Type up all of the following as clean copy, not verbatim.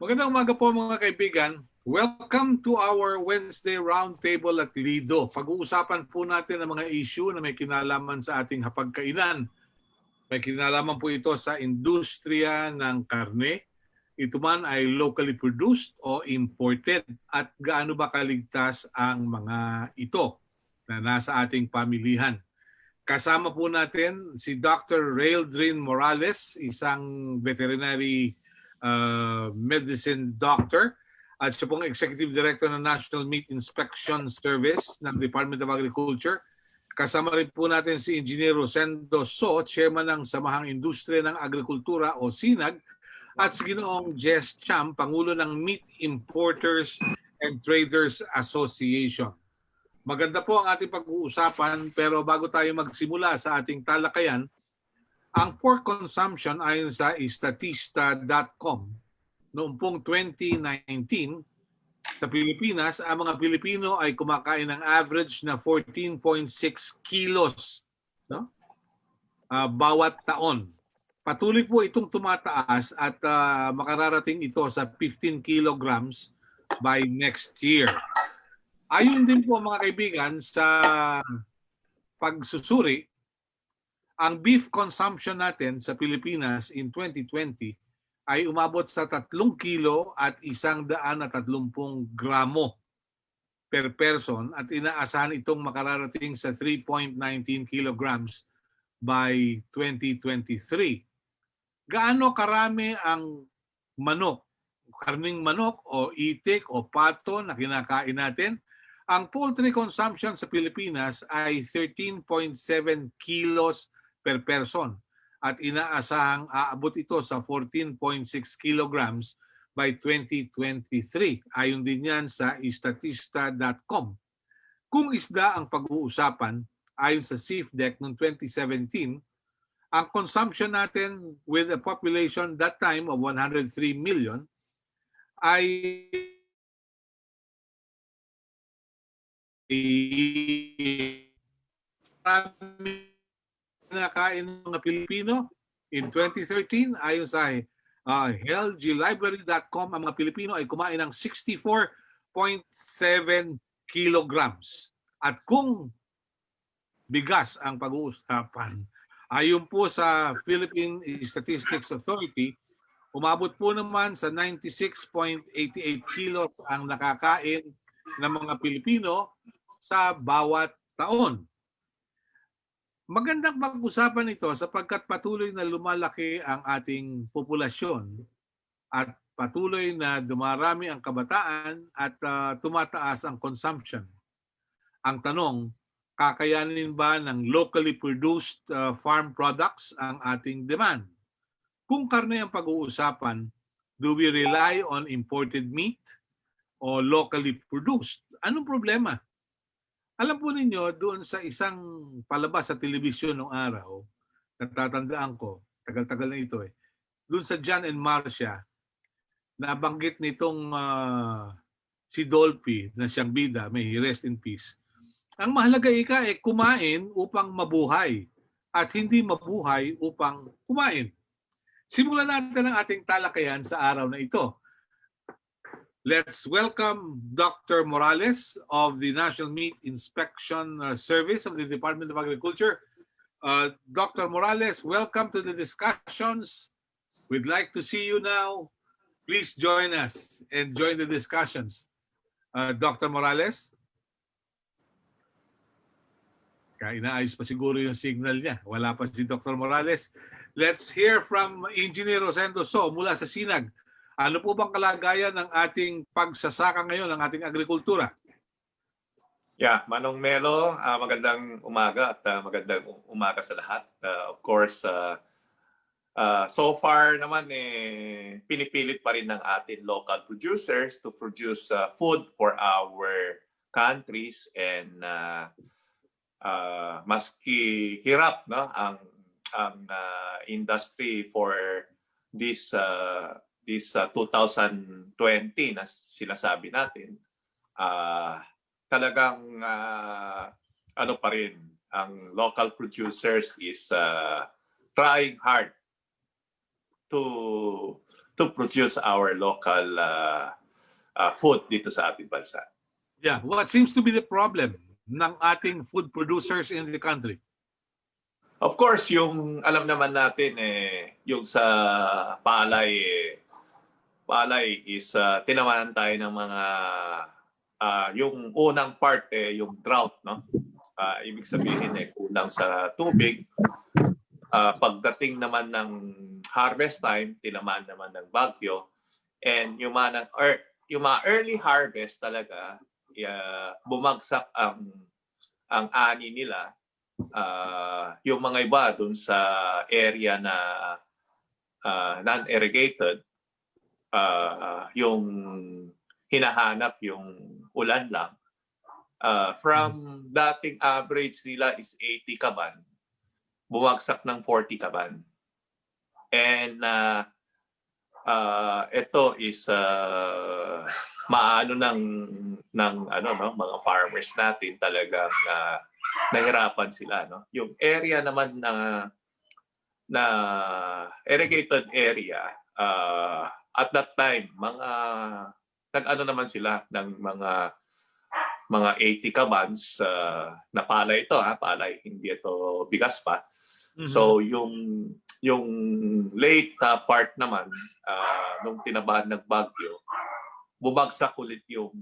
Magandang umaga po mga kaibigan. Welcome to our Wednesday Roundtable at Lido. Pag-uusapan po natin ang mga issue na may kinalaman sa ating hapagkainan. May kinalaman po ito sa industriya ng karne. Ito man ay locally produced o imported at gaano ba kaligtas ang mga ito na nasa ating pamilihan. Kasama po natin si Dr. Raildrin Morales, isang veterinary medicine doctor at siya pong Executive Director ng National Meat Inspection Service ng Department of Agriculture. Kasama rin po natin si Engineer Rosendo So, Chairman ng Samahang Industriya ng Agrikultura o SINAG, at si Ginoong Jess Cham, Pangulo ng Meat Importers and Traders Association. Maganda po ang ating pag-uusapan, pero bago tayo magsimula sa ating talakayan, ang pork consumption ayon sa statista.com noong pong 2019 sa Pilipinas, ang mga Pilipino ay kumakain ng average na 14.6 kilos, no? Bawat taon. Patuloy po itong tumataas at makararating ito sa 15 kilograms by next year. Ayon din po mga kaibigan sa pagsusuri, ang beef consumption natin sa Pilipinas in 2020 ay umabot sa 3 kilo at 130 gramo per person at inaasahan itong makararating sa 3.19 kilograms by 2023. Gaano karami ang manok, karning manok o itik o pato na kinakain natin? Ang poultry consumption sa Pilipinas ay 13.7 kilos per person at inaasahang aabot ito sa 14.6 kilograms by 2023. Ayon din yan sa statista.com. Kung isda ang pag-uusapan, ayon sa CIFDEC noong 2017, ang consumption natin with a population that time of 103 million ay nakain ng mga Pilipino. In 2013, ayon sa healthglibrary.com, ang mga Pilipino ay kumain ng 64.7 kilograms. At kung bigas ang pag-uusapan, ayon po sa Philippine Statistics Authority, umabot po naman sa 96.88 kilos ang nakakain ng mga Pilipino sa bawat taon. Magandang pag-usapan ito sapagkat patuloy na lumalaki ang ating populasyon at patuloy na dumarami ang kabataan at tumataas ang consumption. Ang tanong, kakayanin ba ng locally produced farm products ang ating demand? Kung karne ang pag-uusapan, do we rely on imported meat o locally produced? Anong problema? Alam po ninyo, doon sa isang palabas sa telebisyon noong araw, natatandaan ko, tagal-tagal na ito doon sa John and Marcia, nabanggit nitong si Dolphy na siyang bida, may rest in peace. Ang mahalaga kumain upang mabuhay at hindi mabuhay upang kumain. Simulan natin ang ating talakayan sa araw na ito. Let's welcome Dr. Morales of the National Meat Inspection Service of the Department of Agriculture. Dr. Morales, welcome to the discussions. We'd like to see you now. Please join us and join the discussions. Dr. Morales? Inaayos pa siguro yung signal niya. Wala pa si Dr. Morales. Let's hear from Engineer Rosendo So mula sa SINAG. Ano po bang kalagayan ng ating pagsasaka ngayon, ng ating agrikultura? Yeah, Manong Melo, magandang umaga at magandang umaga sa lahat. Of course, so far naman pinipilit pa rin ng ating local producers to produce food for our countries and maski hirap ang industry for this 2020 na sinasabi natin, talagang ano pa rin, ang local producers is trying hard to to produce our local food dito sa ating bansa. Yeah, what seems to be the problem ng ating food producers in the country? Of course, yung alam naman natin yung sa palay is tinamaan tayo ng mga yung unang part yung drought, no? Ibig sabihin kulang sa tubig. Pagdating naman ng harvest time, tinamaan naman ng bagyo, and yung mga early harvest talaga bumagsak ang ani nila. Yung mga iba dun sa area na non-irrigated, yung hinahanap yung ulan lang. From dating average nila is 80 kaban, bumagsak ng 40 kaban. And ito is maano ng mga farmers natin talagang nahirapan sila, no? Yung area naman na irrigated area, at that time nag-ano naman sila ng mga 80 kabans na palay ito, palay, hindi ito bigas pa. Mm-hmm. So yung late part naman nung tinabahan ng bagyo, bumagsak ulit yung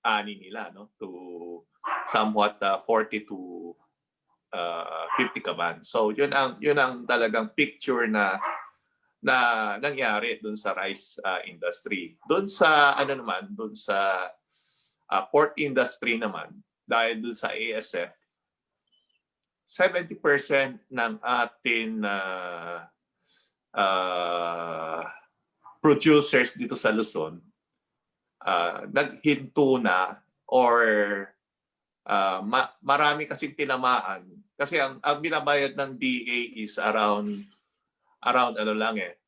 ani nila, no, to somewhat 40 to 50 kaban. So yun ang talagang picture na nangyari dun sa rice industry. Dun sa dun sa pork industry naman, dahil dun sa ASF, 70% ng atin producers dito sa Luzon naghinto na, or marami kasing tinamaan. Kasi ang binabayad ng DA is around 420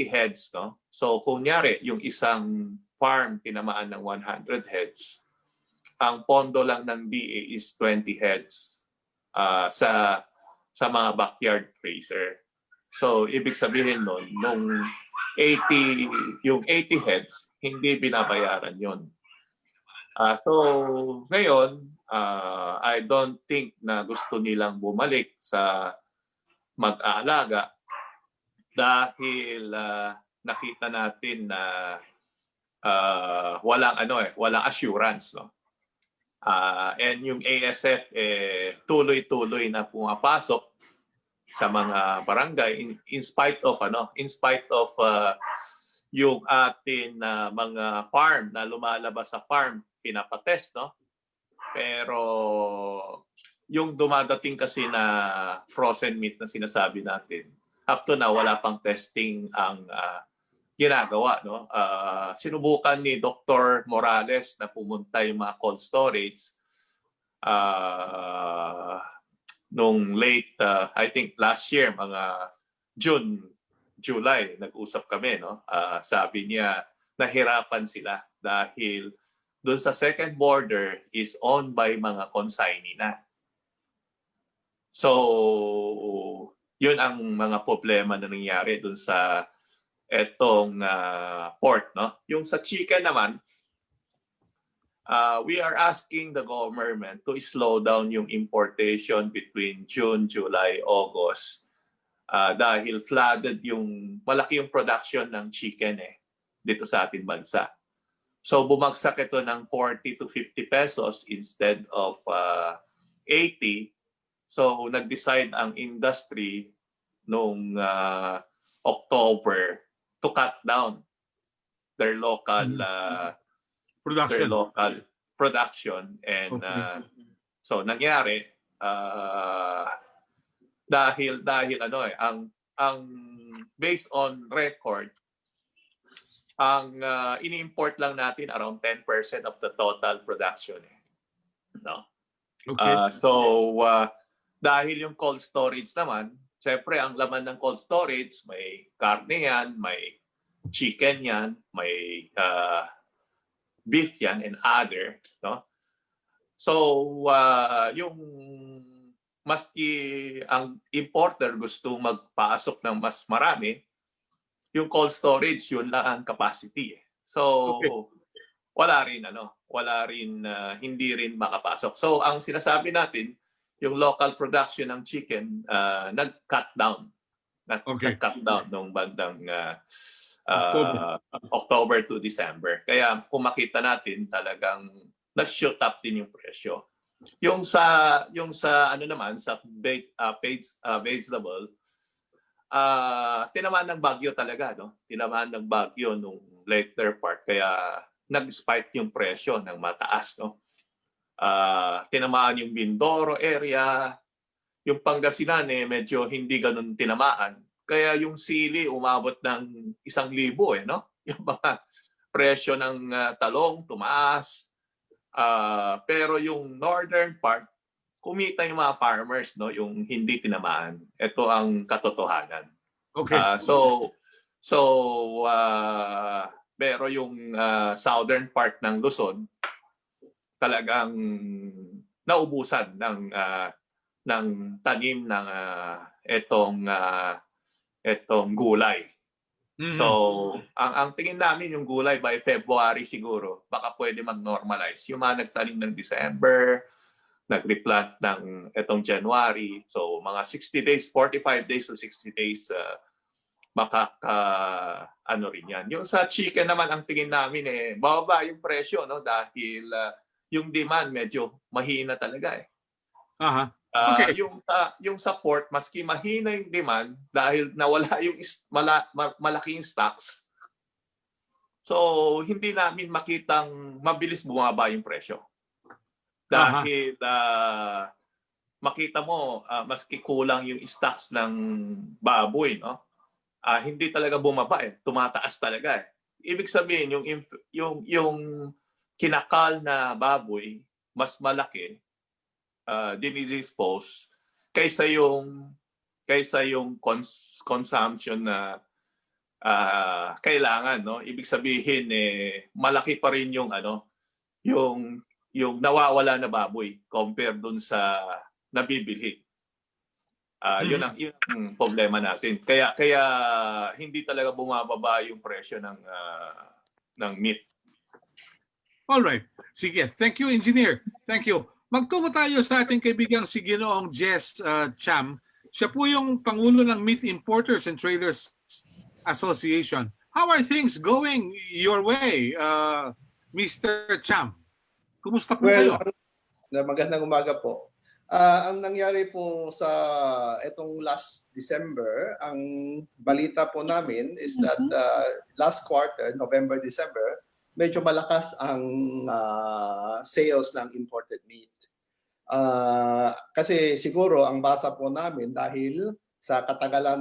heads, no? So kunyari yung isang farm tinamaan ng 100 heads, ang pondo lang ng DA is 20 heads sa mga backyard raiser. So ibig sabihin nun, yung 80 heads, hindi binabayaran yon. So ngayon, I don't think na gusto nilang bumalik sa mag-aalaga dahil nakita natin na walang assurance, no? And yung ASF tuloy-tuloy na pumapasok sa mga barangay in spite of yung atin mga farm na lumalabas sa farm pinapatest, no? Pero yung dumadating kasi na frozen meat na sinasabi natin, up to now wala pang testing ang ginagawa, no? Sinubukan ni Dr. Morales na pumunta yung mga cold storage nung late I think last year, mga June, July, nag-usap kami, no? Sabi niya nahirapan sila dahil doon sa second border is owned by mga consignee na. So yun ang mga problema na nangyari doon sa etong port, no? Yung sa chicken naman, we are asking the government to slow down yung importation between June, July, August dahil flooded malaki yung production ng chicken dito sa ating bansa. So bumagsak ito ng 40 to 50 pesos instead of 80. So nag-decide ang industry noong October to cut down their local production, and so nangyari dahil ang based on record, ang ini-import lang natin around 10% of the total production, no? Okay. Dahil yung cold storage naman, siyempre ang laman ng cold storage, may karne yan, may chicken yan, may beef yan, and other, no? So yung maski ang importer gusto magpasok ng mas marami, yung cold storage, yun lang ang capacity. So, Okay. wala rin hindi rin makapasok. So, ang sinasabi natin, yung local production ng chicken nag-cut down. Okay. Nag-cut down nung bandang October. October to December. Kaya kung makita natin talagang nag-shoot up din yung presyo. Yung sa ano naman sa vegetable, tinamaan ng bagyo talaga, no? Tinamaan ng bagyo nung later part kaya nag-spike yung presyo ng mataas, no? Tinamaan yung Mindoro area, yung Pangasinan medyo hindi ganun tinamaan. Kaya yung sili umabot ng 1,000 no? Yung mga presyo ng talong tumaas. Pero yung northern part, kumita yung mga farmers, no? Yung hindi tinamaan. Ito ang katotohanan. Okay. Pero yung southern part ng Luzon, talagang naubusan ng tanim ng etong gulay. Mm-hmm. So, ang tingin namin yung gulay by February siguro, baka pwede mag-normalize. Yung mga nagtanim ng December, nag-replant ng etong January. So, mga 60 days, 45 days to 60 days, ano rin yan. Yung sa chicken naman, ang tingin namin bababa yung presyo, no? Dahil yung demand medyo mahina talaga Aha. Okay. Yung sa port, maski mahina yung demand dahil nawala yung malaking stocks. So, hindi namin makitang mabilis bumaba yung presyo. Dahil makita mo, maski kulang yung stocks ng baboy, no? Hindi talaga bumaba tumataas talaga Ibig sabihin yung kinakal na baboy mas malaki dinidispose kaysa yung consumption na kailangan, no? Ibig sabihin malaki pa rin yung yung nawawala na baboy compare dun sa nabibili. Yun ang problema natin. Kaya hindi talaga bumababa yung presyo ng meat. All right. Sige. Thank you, Engineer. Thank you. Magtungo tayo sa ating kaibigang si Ginoong Jess Cham. Siya po yung Pangulo ng Meat Importers and Traders Association. How are things going your way, Mr. Cham? Kumusta po kayo? Magandang umaga po. Ang nangyari po sa itong last December, ang balita po namin is that last quarter, November, December, medyo malakas ang sales ng imported meat. Kasi siguro ang basa po namin dahil sa katagalan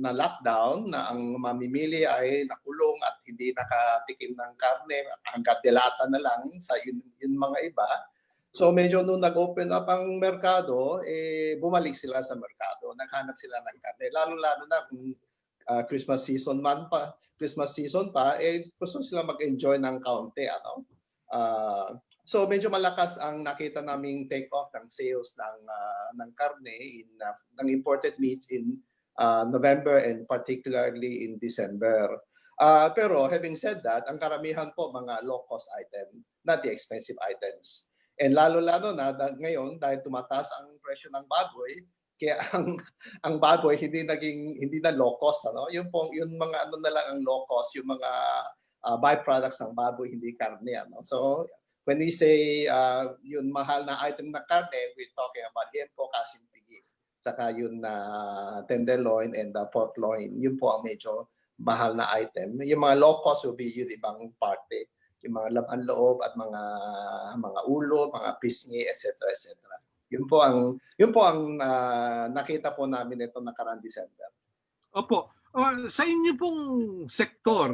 na lockdown na ang mamimili ay nakulong at hindi nakatikim ng karne hanggat delata na lang sa yun mga iba. So medyo nung nag-open up ang merkado, bumalik sila sa merkado, naghanap sila ng karne. Lalo-lalo na kung Christmas season pa, gusto sila mag-enjoy ng kaunti. So medyo malakas ang nakita naming take-off ng sales ng karne ng imported meats in November and particularly in December. Pero having said that, ang karamihan po mga low-cost item, not the expensive items. And lalo-lalo na ngayon dahil tumataas ang presyo ng baboy, kaya ang baboy hindi na low cost, Yung mga na lang ang low cost, yung mga byproducts ng baboy, hindi karne, So when we say yung mahal na item na karne, we're talking about liempo, kasing pigi, saka yung tenderloin and pork loin. Yun po ang medyo mahal na item. Yung mga low cost will be yung ibang parte, yung mga laman loob at mga ulo, mga pisngi, etc. etc. Yun po ang nakita po namin ito nakarang December. Opo. Sa inyo pong sektor,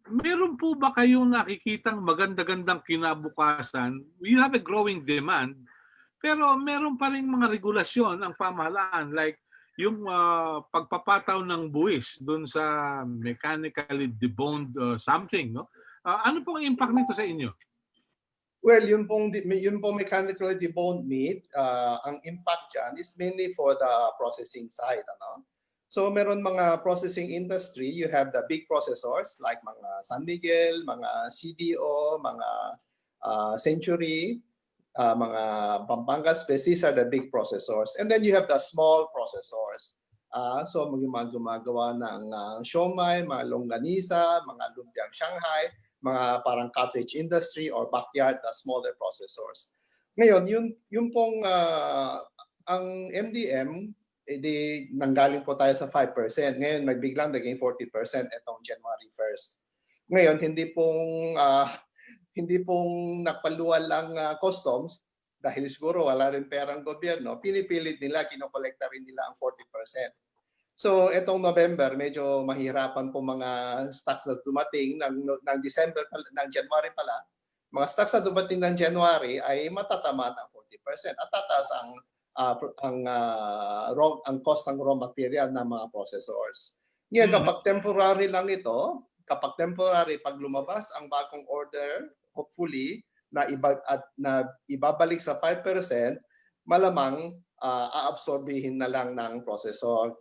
meron po ba kayong nakikitang maganda-gandang kinabukasan? We have a growing demand, pero meron pa rin mga regulasyon ang pamahalaan like yung pagpapataw ng buwis doon sa mechanically deboned something, no? Ano pong impact nito sa inyo? Well, yung pong mechanically deboned meat, ang impact dyan is mainly for the processing side. So meron mga processing industry, you have the big processors like mga San Miguel, mga CDO, mga Century, mga Pampanga Space. These are the big processors. And then you have the small processors. So mga gumagawa ng siomai, mga longganisa, mga lumpiang Shanghai, mga parang cottage industry or backyard, the smaller processors. Ngayon, yung pong ang MDM, di nanggaling po tayo sa 5%. Ngayon, nagbiglang naging 40% itong January 1st. Ngayon, hindi pong napaluwal ang customs dahil siguro wala rin perang gobyerno, pinipilit nila, kinokolekta rin nila ang 40%. So, itong November, medyo mahirapan po mga stocks na dumating ng December, ng January pala. Mga stocks na dumating ng January ay matatama ng 40% at tataas ang cost ng raw material ng mga processors. Ngayon, kapag temporary lang ito, kapag temporary, pag lumabas ang bagong order, hopefully, na ibabalik sa 5%, malamang aabsorbihin na lang ng processor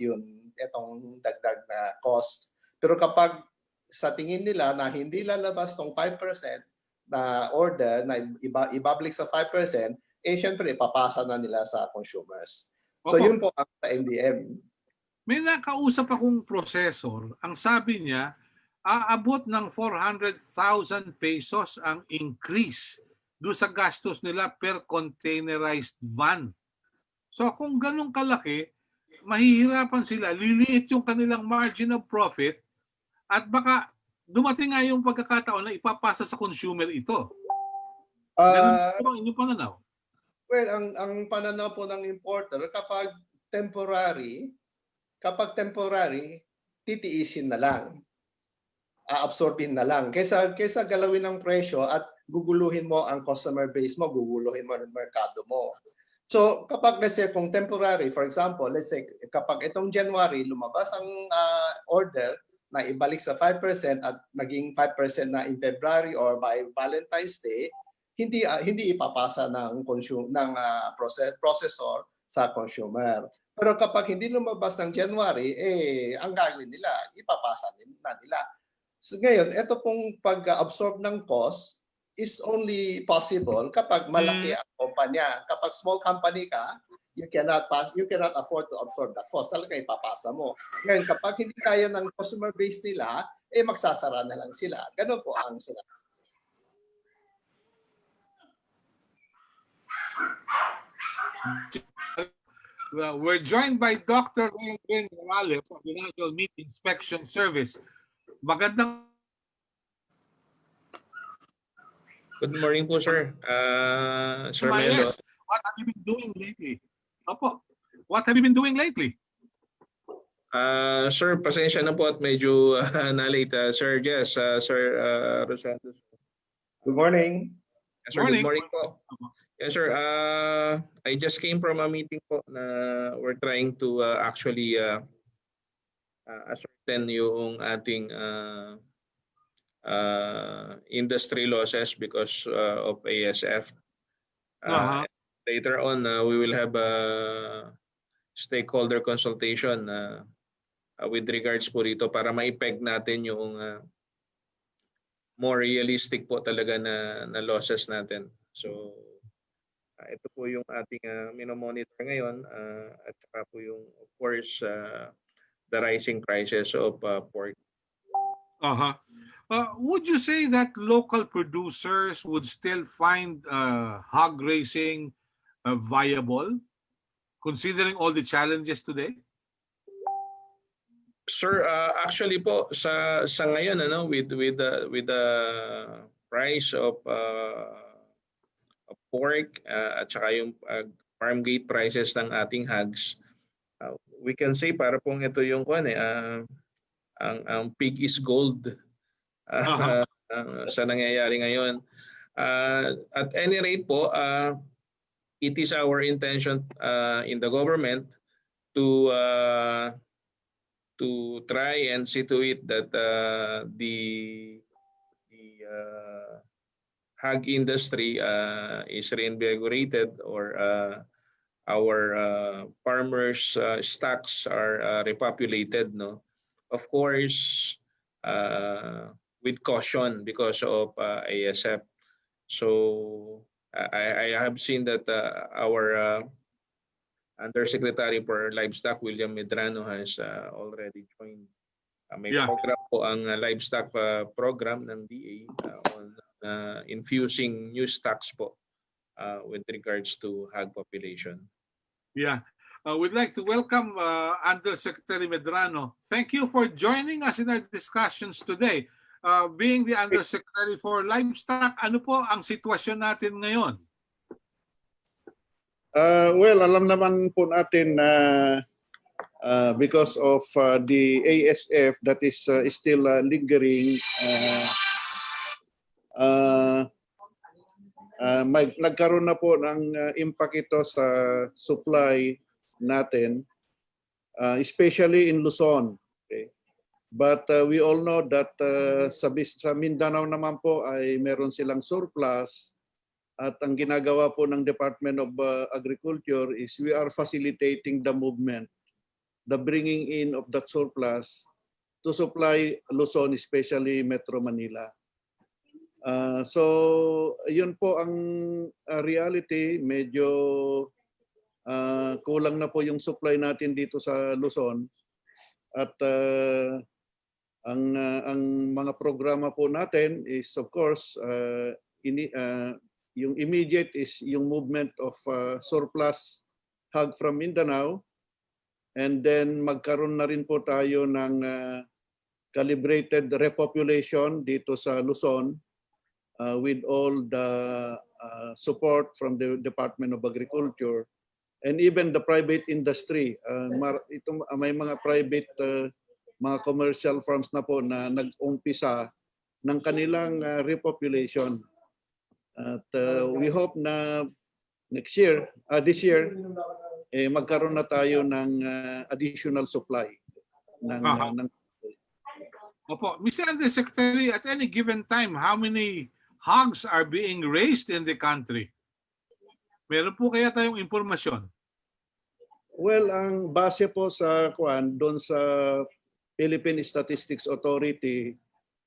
itong dagdag na cost. Pero kapag sa tingin nila na hindi lalabas tong 5% na order na ibabalik sa 5%, syempre ipapasa na nila sa consumers. So yun po ang sa MDM. May nakausap akong processor, ang sabi niya, aabot ng 400,000 pesos ang increase do sa gastos nila per containerized van. So kung ganun kalaki, mahihirapan sila, liliit yung kanilang margin of profit at baka dumating nga yung pagkakataon na ipapasa sa consumer ito. Ganun po ang inyong pananaw? Well, ang pananaw po ng importer, kapag temporary, titiisin na lang. Aabsorbin na lang. Kaysa galawin ng presyo at guguluhin mo ang customer base mo, guguluhin mo ang merkado mo. So kapag let's say kung temporary, for example, let's say kapag itong January lumabas ang order na ibalik sa 5% at naging 5% na in February or by Valentine's Day, hindi ipapasa ng processor sa consumer. Pero kapag hindi lumabas ng January, ang gagawin nila, ipapasa na nila. So ngayon, ito pong pag-absorb ng cost is only possible kapag malaki ang kumpanya. Kapag small company ka, you cannot afford to absorb the cost. Talaga ipapasa mo. Ngayon, kapag hindi kaya ng customer base nila, magsasara na lang sila. Ganun po ang sila. We're joined by Dr. Ray Morales of the National Meat Inspection Service. Magandang Good morning po, sir. Sir Melo. Yes. What have you been doing lately? Opo. What have you been doing lately? Sir, pasensya na po at medyo na-late. Sir Jess, Sir Rosantos. Good morning. Sir, good morning po. Yes, sir. I just came from a meeting po na we're trying to actually ascertain yung ating industry losses because of ASF. Later on, we will have a stakeholder consultation with regards po dito para maipeg natin yung more realistic po talaga na losses natin. So, ito po yung ating minomonitor ngayon at saka po yung, of course, the rising prices of pork. Would you say that local producers would still find hog raising viable, considering all the challenges today? Sir, actually po sa ngayon with the price of pork at saka yung farm gate prices ng ating hogs, we can say para pong ito yung ang pig is gold sa nangyayari ngayon. At any rate po, it is our intention in the government to try and see to it that the hog industry is reinvigorated or our farmers' stocks are repopulated, no? Of course, with caution because of ASF. So I have seen that our Undersecretary for Livestock, William Medrano, has already joined. May Yeah. program po ang livestock program ng DA on infusing new stocks po with regards to hog population. Yeah. We'd like to welcome Undersecretary Medrano. Thank you for joining us in our discussions today. Being the Undersecretary for Livestock, ano po ang sitwasyon natin ngayon? Well, alam naman po natin na because of the ASF that is still lingering, nagkaroon na po ng impact ito sa supply natin, especially in Luzon. Okay? But we all know that sa Mindanao naman po ay meron silang surplus. At ang ginagawa po ng Department of Agriculture is we are facilitating the movement, the bringing in of that surplus to supply Luzon, especially Metro Manila. So yun po ang reality. Medyo kulang na po yung supply natin dito sa Luzon. At ang mga programa po natin is of course yung immediate is yung movement of surplus hog from Mindanao, and then magkaroon na rin po tayo ng calibrated repopulation dito sa Luzon with all the support from the Department of Agriculture and even the private industry. May mga private mga commercial farms na po na nag-umpisa ng kanilang repopulation. At we hope na this year, magkaroon na tayo ng additional supply. Opo. Mr. Undersecretary, at any given time, how many hogs are being raised in the country? Meron po kaya tayong impormasyon? Well, ang base po sa doon sa Philippine Statistics Authority,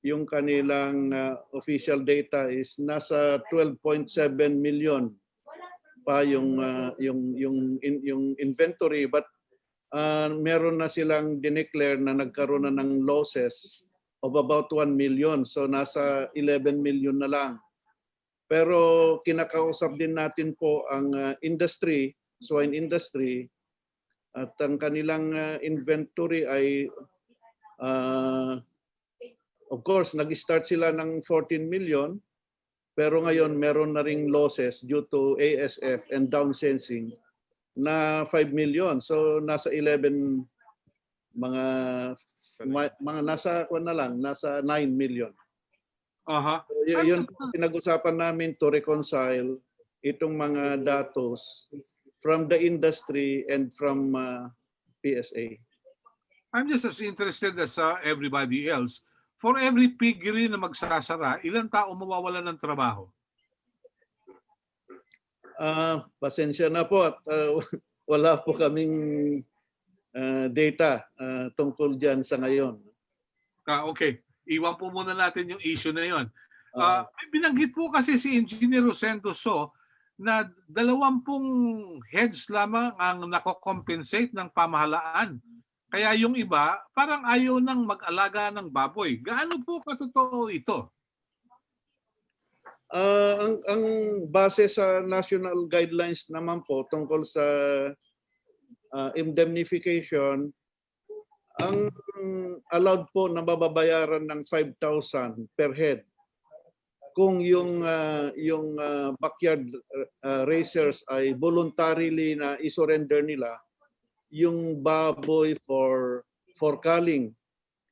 yung kanilang official data is nasa 12.7 million pa yung inventory, but meron na silang dineclare na nagkaroon na ng losses of about 1 million. So nasa 11 million na lang. Pero kinakausap din natin po ang industry, swine industry, at ang kanilang inventory ay of course, nag-start sila ng 14 million, pero ngayon meron na ring losses due to ASF and downsensing na 5 million. So nasa 11 mga nasa nasa 9 million. So, yun pinag-usapan namin to reconcile itong mga datos from the industry and from PSA. I'm just as interested as everybody else. For every piggery na magsasara, ilang tao mawawala ng trabaho? Pasensya na po at wala po kaming data tungkol dyan sa ngayon. Okay. Iwan po muna natin yung issue na yon. Binanggit po kasi si Engineer Rosendo So na 20 heads lamang ang nako-compensate ng pamahalaan. Kaya yung iba, parang ayaw nang mag-alaga ng baboy. Gaano po katotoo ito? Ang base sa national guidelines naman po tungkol sa indemnification, ang allowed po na mababayaran ng 5,000 per head. Kung yung backyard racers ay voluntarily na isurrender nila yung baboy for culling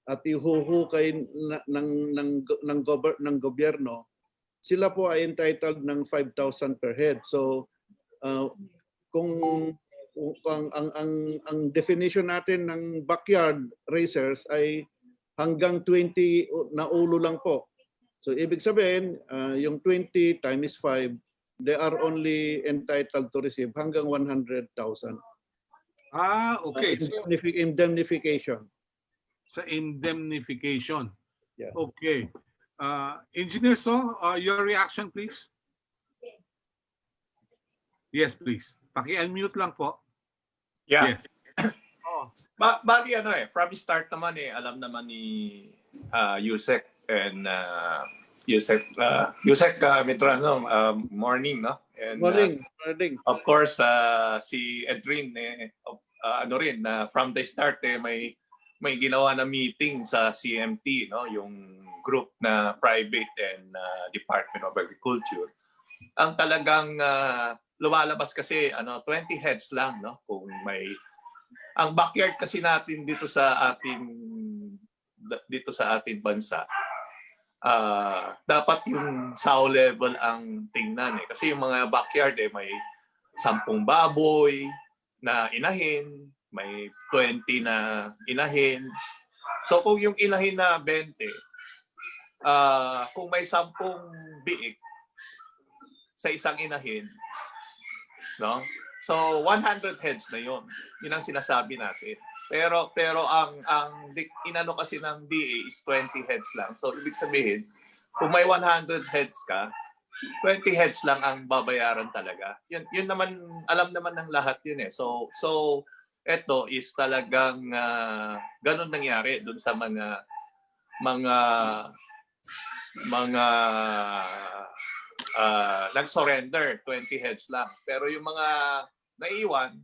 at ihuhukay ng gobyerno, sila po ay entitled ng 5,000 per head. So kung ang definition natin ng backyard racers ay hanggang 20 na ulo lang po. So ibig sabihin, yung 20 times 5, they are only entitled to receive hanggang 100,000. Okay. So, Indemnification. sa indemnification. Yeah. Okay. Engineer So, your reaction please. Yes, please. Paki-unmute lang po. Yeah. Yes. Oh. Bali from the start naman alam naman ni Yusek and Yusek Medrano, morning, no? And Morning. of course si Edrin from the start may ginawa na meeting sa CMT, no, yung group na private and Department of Agriculture. Ang talagang lumalabas kasi 20 heads lang, no, kung may ang backyard kasi natin dito sa ating bansa, dapat yung sow level ang tingnan kasi yung mga backyard may 10 baboy na inahin, may 20 na inahin. So kung yung inahin na 20, kung may 10 biik sa isang inahin, no? So 100 heads na 'yon. 'Yun ang sinasabi natin. Pero ang inano kasi ng DA is 20 heads lang. So ibig sabihin, kung may 100 heads ka, 20 heads lang ang babayaran talaga. Yun naman, alam naman ng lahat 'yun eh. So ito is talagang ganun nangyari doon sa mga nag-surrender, 20 heads lang. Pero yung mga naiwan,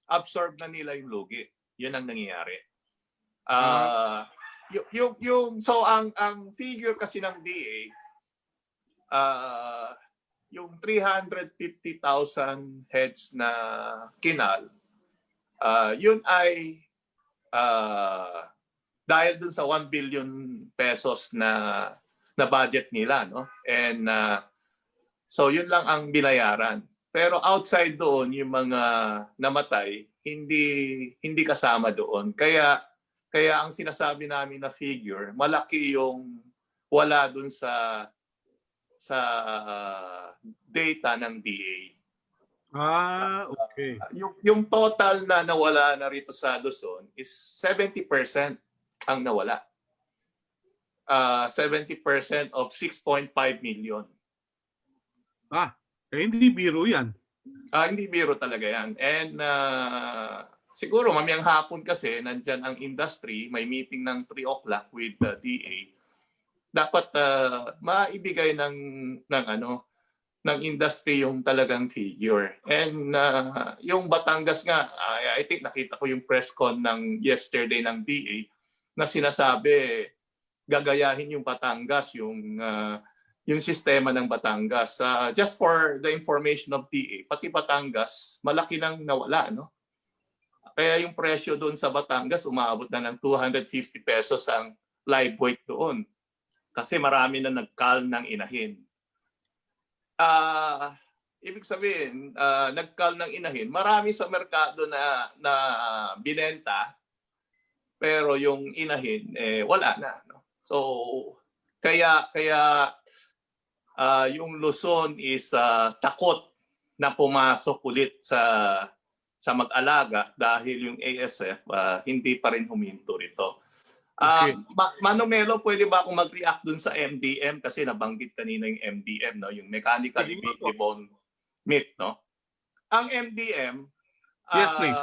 absorb na nila yung lugi. Yun ang nangyayari. So ang figure kasi ng DA, yung 350,000 heads na kinal, yun ay dahil dun sa 1 billion pesos na budget nila, no? And so yun lang ang binayaran. Pero outside doon yung mga namatay hindi kasama doon. Kaya ang sinasabi namin na figure, malaki yung wala doon sa data ng DA. Okay. Yung total na nawala na rito sa Luzon is 70% ang nawala. 70% of 6.5 million. Hindi biro yan. Hindi biro talaga yan. And siguro mamayang hapon kasi nandyan ang industry, may meeting ng 3 o'clock with the DA. Dapat maibigay ng industry yung talagang figure. And yung Batangas nga, I think nakita ko yung press con ng yesterday ng DA na sinasabi gagayahin yung Batangas, yung sistema ng Batangas. Just for the information of DA, pati Batangas, malaki nang nawala, no? Kaya yung presyo doon sa Batangas, umabot na ng 250 pesos ang live weight doon. Kasi marami na nagkal ng inahin. Ibig sabihin, nagkal ng inahin, marami sa merkado na binenta, pero yung inahin, wala na. No? So, kaya yung Luzon is takot na pumasok ulit sa mag-alaga dahil yung ASF hindi pa rin huminto rito. Okay. Manong pwede ba akong mag-react dun sa MDM kasi nabanggit kanina yung MDM, no, yung mechanically debone meat, no? Ang MDM, yes, please.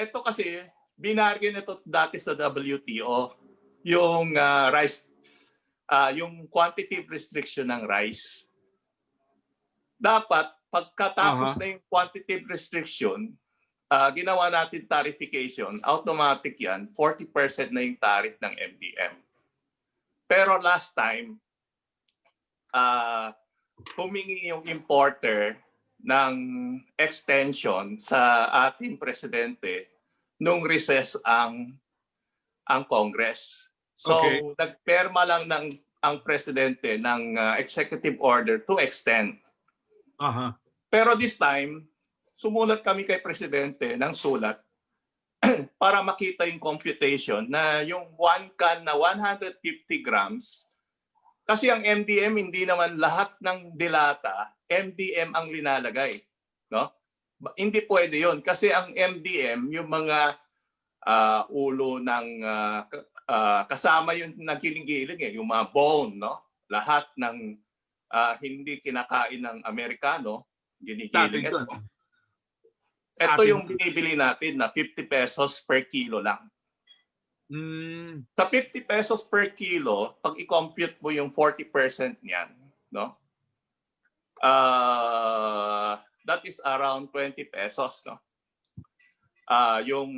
ito kasi binargain ito dati sa WTO yung rice, yung quantitative restriction ng rice. Dapat pagkatapos na yung quantitative restriction, ginawa natin tarification, automatic yan, 40% na yung tariff ng MDM. Pero last time, humingi yung importer ng extension sa ating presidente nung recess ang Congress. So, nagperma lang ang presidente ng executive order to extend. Pero this time, sumulat kami kay presidente ng sulat para makita yung computation na yung 1 can na 150 grams Kasi ang MDM, hindi naman lahat ng dilata, MDM ang linalagay. No? Hindi pwede yon kasi ang MDM, yung mga ulo ng kasama yung nagkiling-giling, yung mga bone, no? Lahat ng hindi kinakain ng Amerikano, ginigiling ito. Ito yung binibili natin na 50 pesos per kilo lang. Sa 50 pesos per kilo, pag i-compute mo yung 40% niyan, no? That is around 20 pesos, no? Yung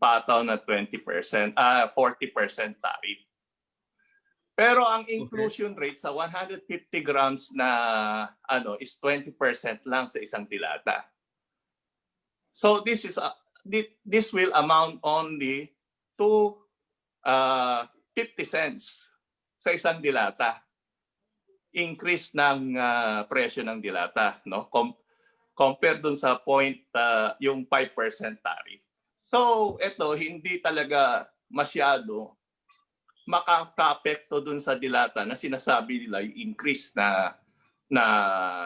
pataw na 20%, 40% tariff. Pero ang inclusion rate sa 150 grams na is 20% lang sa isang dilata. So this will amount only to 50 cents sa isang dilata. Increase ng presyo ng dilata, no? Compare dun sa yung 5% tariff. So ito hindi talaga masyado makaka-apekto dun sa dilata na sinasabi nila yung increase na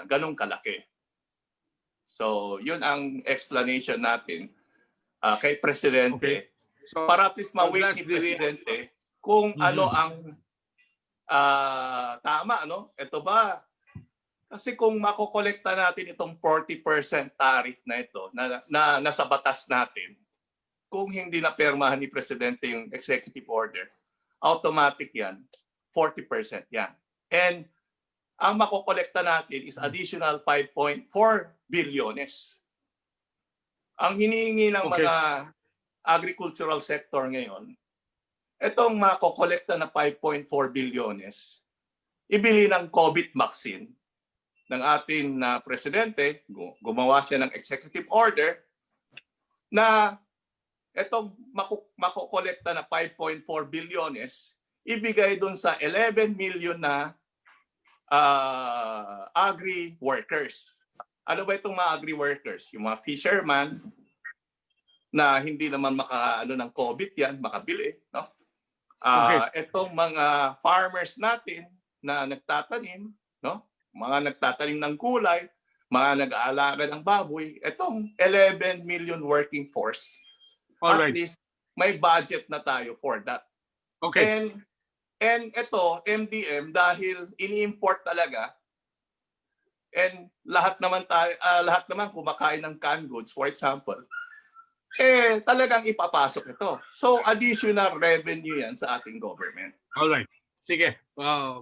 ganong kalaki. So yun ang explanation natin kay Presidente. Okay. So, para at least ma-wake ni Presidente kung ano ang tama, no? Ito ba? Kasi kung makokolekta natin itong 40% tariff na ito na nasa batas natin, kung hindi na permahan ni Presidente yung executive order, automatic yan, 40% yan. And ang makokolekta natin is additional 5.4 bilyones. Ang hinihingi ng mga agricultural sector ngayon, itong makokolekta na 5.4 bilyones, ibili ng COVID vaccine ng ating presidente, gumawa siya ng executive order na itong makokolekta na 5.4 bilyones, ibigay dun sa 11 million na agri-workers. Ano ba itong mga agri-workers? Yung mga fishermen, na hindi naman ng COVID yan, makabili, no? Itong mga farmers natin na nagtatanim, no? Mga nagtatanim ng gulay, mga nag-aalaga ng baboy, itong 11 million working force. At least may budget na tayo for that. Okay. And ito, MDM, dahil ini-import talaga, and lahat naman kumakain ng canned goods, for example, talagang ipapasok ito. So, additional revenue yan sa ating government. Alright. Sige.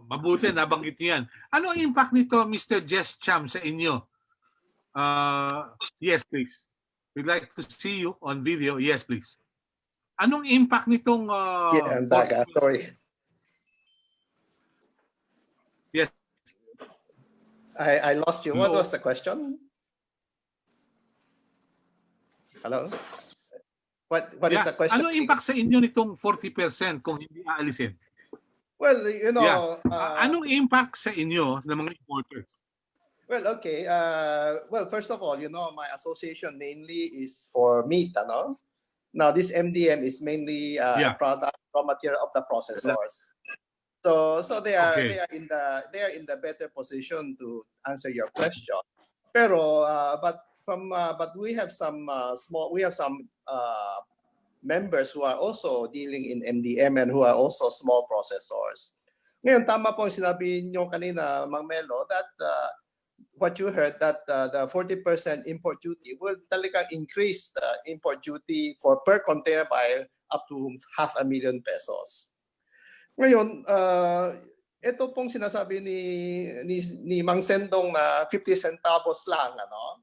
Mabuti, nabanggit niyo yan. Ano ang impact nito, Mr. Jess Cham, sa inyo? Yes, please. We'd like to see you on video. Yes, please. Anong impact nitong... I'm back. Sorry. Yes. I lost you. What was the question? Hello? What is the question? Ano impact sa inyo nitong 40% kung hindi aalisin? Well, you know... anong impact sa inyo ng mga importers? Well, okay. Well, first of all, you know, my association mainly is for meat, ano? Now, this MDM is mainly product, raw material of the processors. So they are in the better position to answer your question. Pero but we have some members who are also dealing in MDM and who are also small processors. Ngayon, tama po ang sinabi niyo kanina, Mang Melo, that what you heard, that the 40% import duty will talagang increase the import duty per container by up to 500,000 pesos. Ngayon, ito pong sinasabi ni Mang Sendong na 50 centavos lang, ano?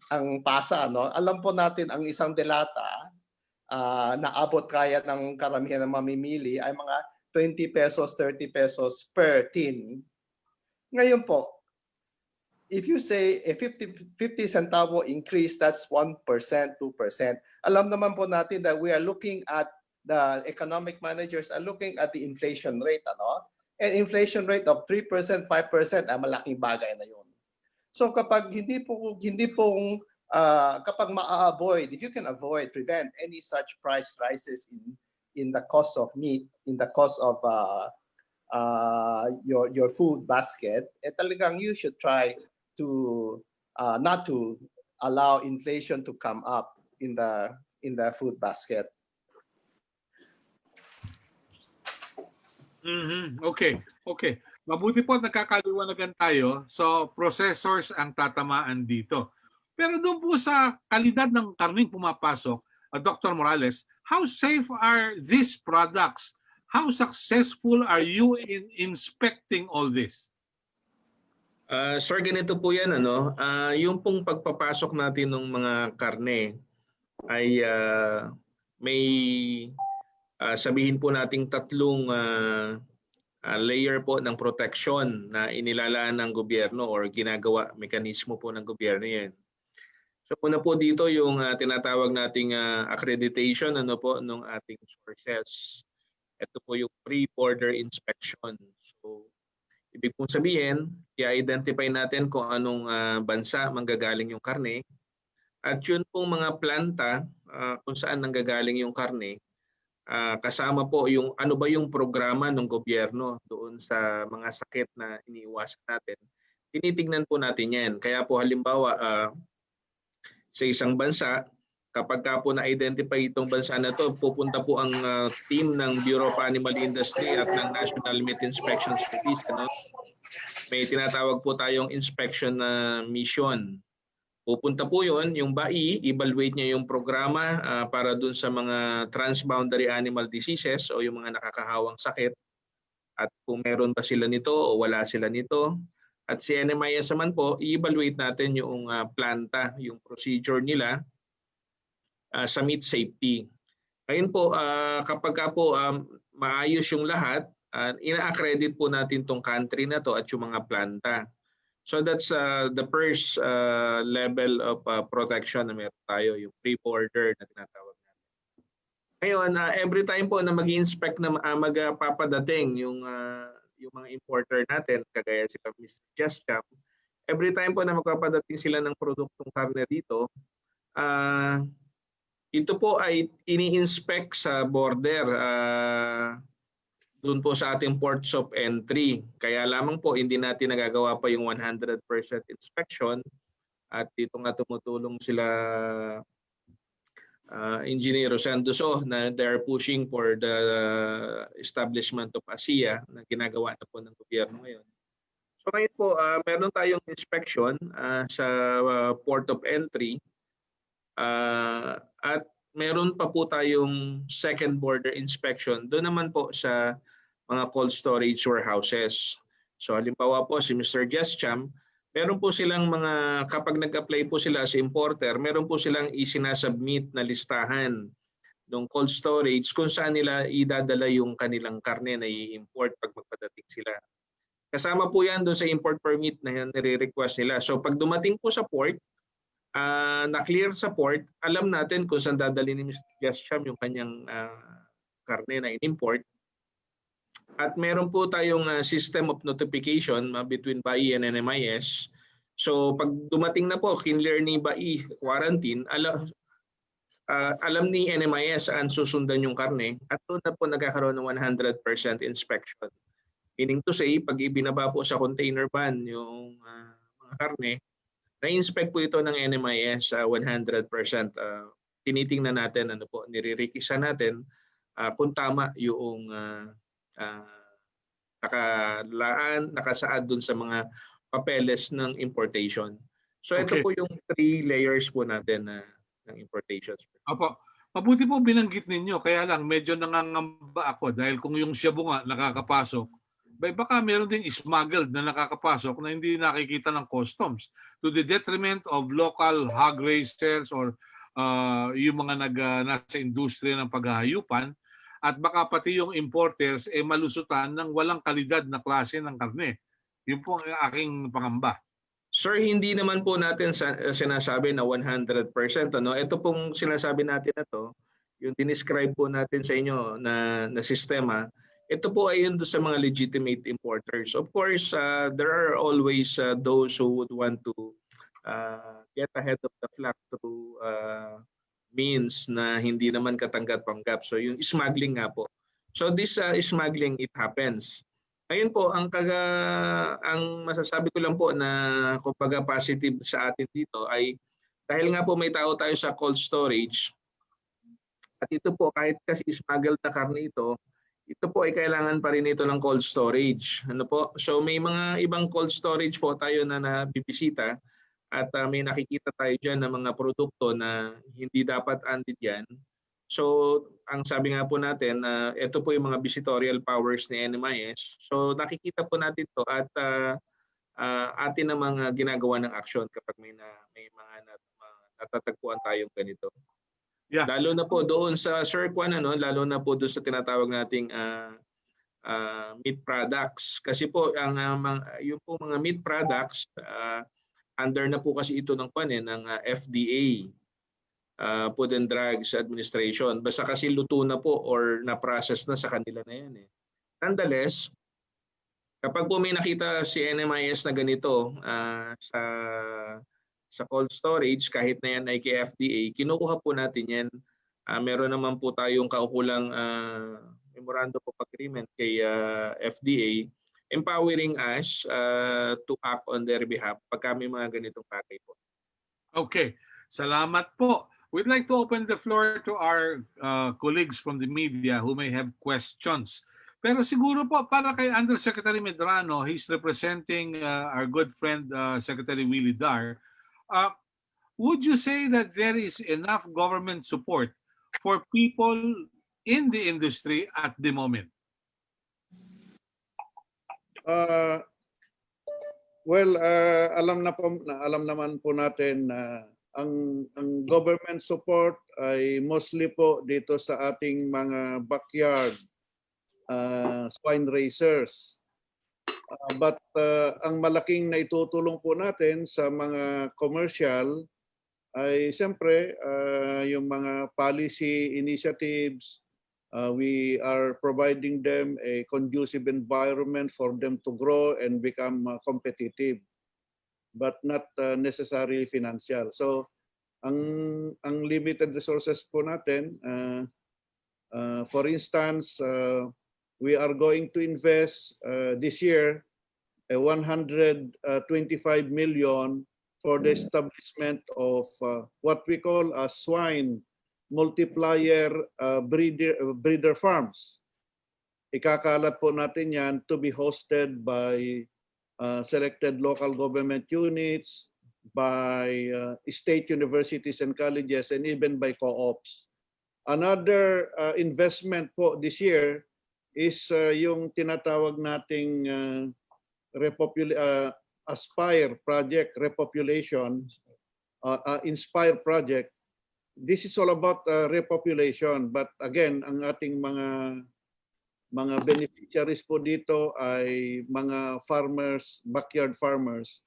Ang pasa, no? Alam po natin ang isang delata na abot kaya ng karamihan ng mamimili ay mga 20 pesos, 30 pesos per tin. Ngayon po, if you say a 50 centavo increase, that's 1%, 2%. Alam naman po natin that we are looking at the economic managers are looking at the inflation rate, ano? And inflation rate of 3%, 5% ay malaking bagay na 'yon. So kapag kapag ma-avoid, if you can prevent any such price rises in the cost of meat, in the cost of your food basket, talagang you should try to not to allow inflation to come up in the food basket. Okay. Mabuti po at nagkakaliwanagan tayo. So, processors ang tatamaan dito. Pero doon po sa kalidad ng karning pumapasok, Dr. Morales, how safe are these products? How successful are you in inspecting all this? Sir, ganito po yan. Yung pong pagpapasok natin ng mga karne ay may sabihin po nating tatlong layer po ng protection na inilalaan ng gobyerno or ginagawa, mekanismo po ng gobyerno yan. So una po dito yung tinatawag nating accreditation ng ating sources. Ito po yung pre-border inspection. So ibig pong sabihin, i-identify natin kung anong bansa manggagaling yung karne at yun pong mga planta kung saan nanggagaling yung karne. Kasama po yung ano ba yung programa ng gobyerno doon sa mga sakit na iniiwasan natin. Tinitingnan po natin yan. Kaya po halimbawa sa isang bansa, kapag ka po na-identify itong bansa na to, pupunta po ang team ng Bureau of Animal Industry at ng National Meat Inspection Service. May tinatawag po tayong inspection mission. Pupunta po yun, yung BAI, evaluate niya yung programa para dun sa mga transboundary animal diseases o yung mga nakakahawang sakit at kung meron ba sila nito o wala sila nito. At si NMIS naman po, i-evaluate natin yung planta, yung procedure nila sa meat safety. Ngayon po, kapag ka po maayos yung lahat, ina-accredit po natin tong country na to at yung mga planta. So that's the first level of protection na meron tayo, yung pre-border na tinatawag natin. Ngayon, every time po na mag-inspect na magpapadating yung mga importer natin, kagaya sila Mr. Jessica, every time po na magpapadating sila ng produktong karne dito, ito po ay ini-inspect sa border doon po sa ating ports of entry. Kaya lamang po hindi natin nagagawa pa yung 100% inspection at dito nga tumutulong sila Engineer Sandoso na they're pushing for the establishment of ASEA na ginagawa na po ng gobyerno ngayon. So ngayon po, meron tayong inspection sa port of entry at meron pa po tayong second border inspection doon naman po sa mga cold storage warehouses. So halimbawa po si Mr. Jescham, meron po silang mga, kapag nag-apply po sila sa importer, meron po silang isinasubmit na listahan ng cold storage kung saan nila idadala yung kanilang karne na i-import pag magpadating sila. Kasama po yan doon sa import permit na nire-request nila. So pag dumating po sa port, na-clear sa port, alam natin kung saan dadalhin ni Mr. Jescham yung kanyang karne na in-import. At meron po tayong system of notification between BAI and NMIS. So pag dumating na po, kinlear ni BAI quarantine, alam ni NMIS saan susundan yung karne at doon na po nagkakaroon ng 100% inspection. Meaning to say, pag ibinaba po sa container van yung mga karne, na-inspect po ito ng NMIS 100%. Tinitingnan natin, nire-requisa natin kung tama yung nakasaad dun sa mga papeles ng importation. So ito po yung 3 layers po natin ng importations. Opo. Mabuti po binanggit ninyo, kaya lang medyo nangangamba ako dahil kung yung shabu nga nakakapasok, baka meron din smuggled na nakakapasok na hindi nakikita ng customs to the detriment of local hog raisers or yung mga nasa industriya ng paghahayupan. At baka pati yung importers malusutan ng walang kalidad na klase ng karne. Yun po ang aking pangamba. Sir, hindi naman po natin sinasabi na 100%. Ito pong sinasabi natin na to, yung dinescribe po natin sa inyo na sistema, ito po ay yun sa mga legitimate importers. Of course, there are always those who would want to get ahead of the flock through means na hindi naman katanggap-panggap. So yung smuggling nga po. So this smuggling, it happens. Ayun po, ang masasabi ko lang po na kumbaga positive sa atin dito ay dahil nga po may tao tayo sa cold storage at ito po kahit kasi smuggled na karne ito po ay kailangan pa rin ito ng cold storage. Ano po? So may mga ibang cold storage po tayo na nabibisita at may nakikita tayo dyan ng mga produkto na hindi dapat andid yan. So ang sabi nga po natin, ito po yung mga visitorial powers ni NMIS. So nakikita po natin to at atin ang mga ginagawa ng aksyon kapag may mga natatagpuan tayong ganito. Yeah. Lalo na po doon sa Sir Kwan, lalo na po doon sa tinatawag nating meat products. Kasi po yung po mga meat products under na po kasi ito ng FDA, Food and Drugs Administration. Basta kasi luto na po or na-process na sa kanila na yan eh. Nonetheless, kapag po may nakita si NMIS na ganito sa cold storage, kahit na yan ay kay FDA, kinukuha po natin yan. Meron naman po tayong kaukulang memorandum of agreement kay FDA empowering us to act on their behalf pagka may mga ganitong bagay po. Okay. Salamat po. We'd like to open the floor to our colleagues from the media who may have questions. Pero siguro po para kay Undersecretary Medrano, he's representing our good friend Secretary Willie Dar. Would you say that there is enough government support for people in the industry at the moment? Alam naman po natin na ang government support ay mostly po dito sa ating mga backyard swine raisers. But ang malaking naitutulong po natin sa mga commercial ay siyempre yung mga policy initiatives. We are providing them a conducive environment for them to grow and become competitive, but not necessarily financial. So ang limited resources po natin, for instance, we are going to invest this year 125 million for the establishment of what we call a swine multiplier breeder farms. Ikakalat po natin yan to be hosted by selected local government units, by state universities and colleges, and even by co-ops. Another investment po this year is yung tinatawag nating Aspire project, repopulation, Inspire project. This is all about repopulation, but again, ang ating mga beneficiaries po dito ay mga farmers, backyard farmers,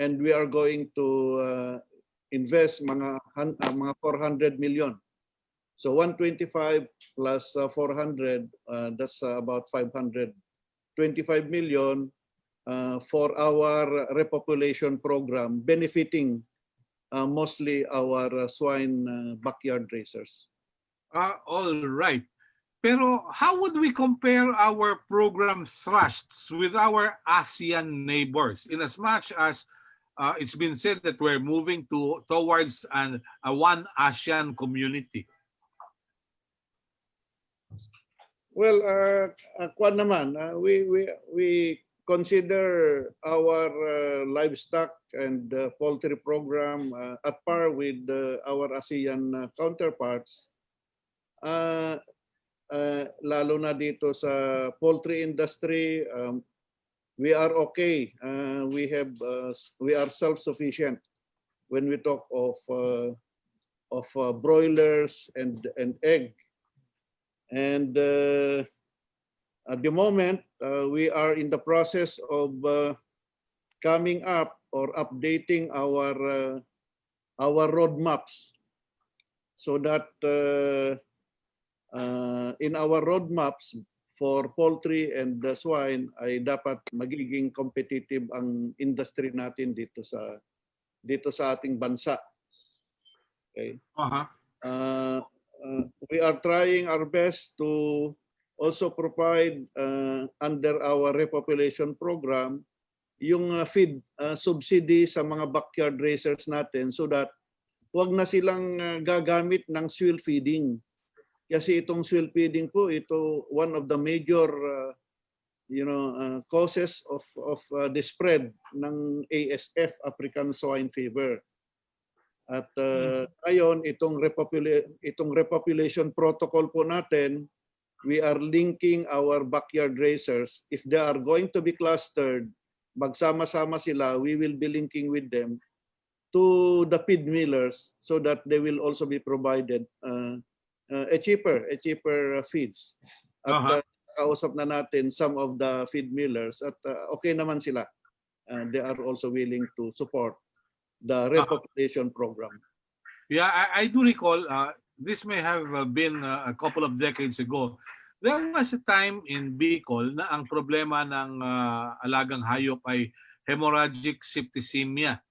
and we are going to invest mga 400 million. So 125 plus 400, that's about 525 million for our repopulation program, benefiting mostly our swine backyard raisers. All right. Pero how would we compare our program thrusts with our ASEAN neighbors, in as much as it's been said that we're moving towards a one ASEAN community? Well, we consider our livestock and poultry program at par with our ASEAN counterparts. Lalo na dito sa poultry industry, we are okay. We are self-sufficient when we talk of broilers and egg. And at the moment, we are in the process of coming up or updating our roadmaps, so that in our roadmaps for poultry and swine ay dapat magiging competitive ang industry natin dito sa ating bansa. Okay. We are trying our best to also provide under our repopulation program yung feed subsidy sa mga backyard racers natin so that huwag na silang gagamit ng swill feeding. Kasi itong swill feeding po, ito one of the major causes of the spread ng ASF, African Swine Fever. At ngayon, itong repopulation protocol po natin, we are linking our backyard racers. If they are going to be clustered, magsama-sama sila, we will be linking with them to the feed millers so that they will also be provided a cheaper feeds. At kausap na natin some of the feed millers at okay naman sila. They are also willing to support the repopulation program. Yeah, I do recall, this may have been a couple of decades ago. There was a time in Bicol na ang problema ng alagang hayop ay hemorrhagic septicemia.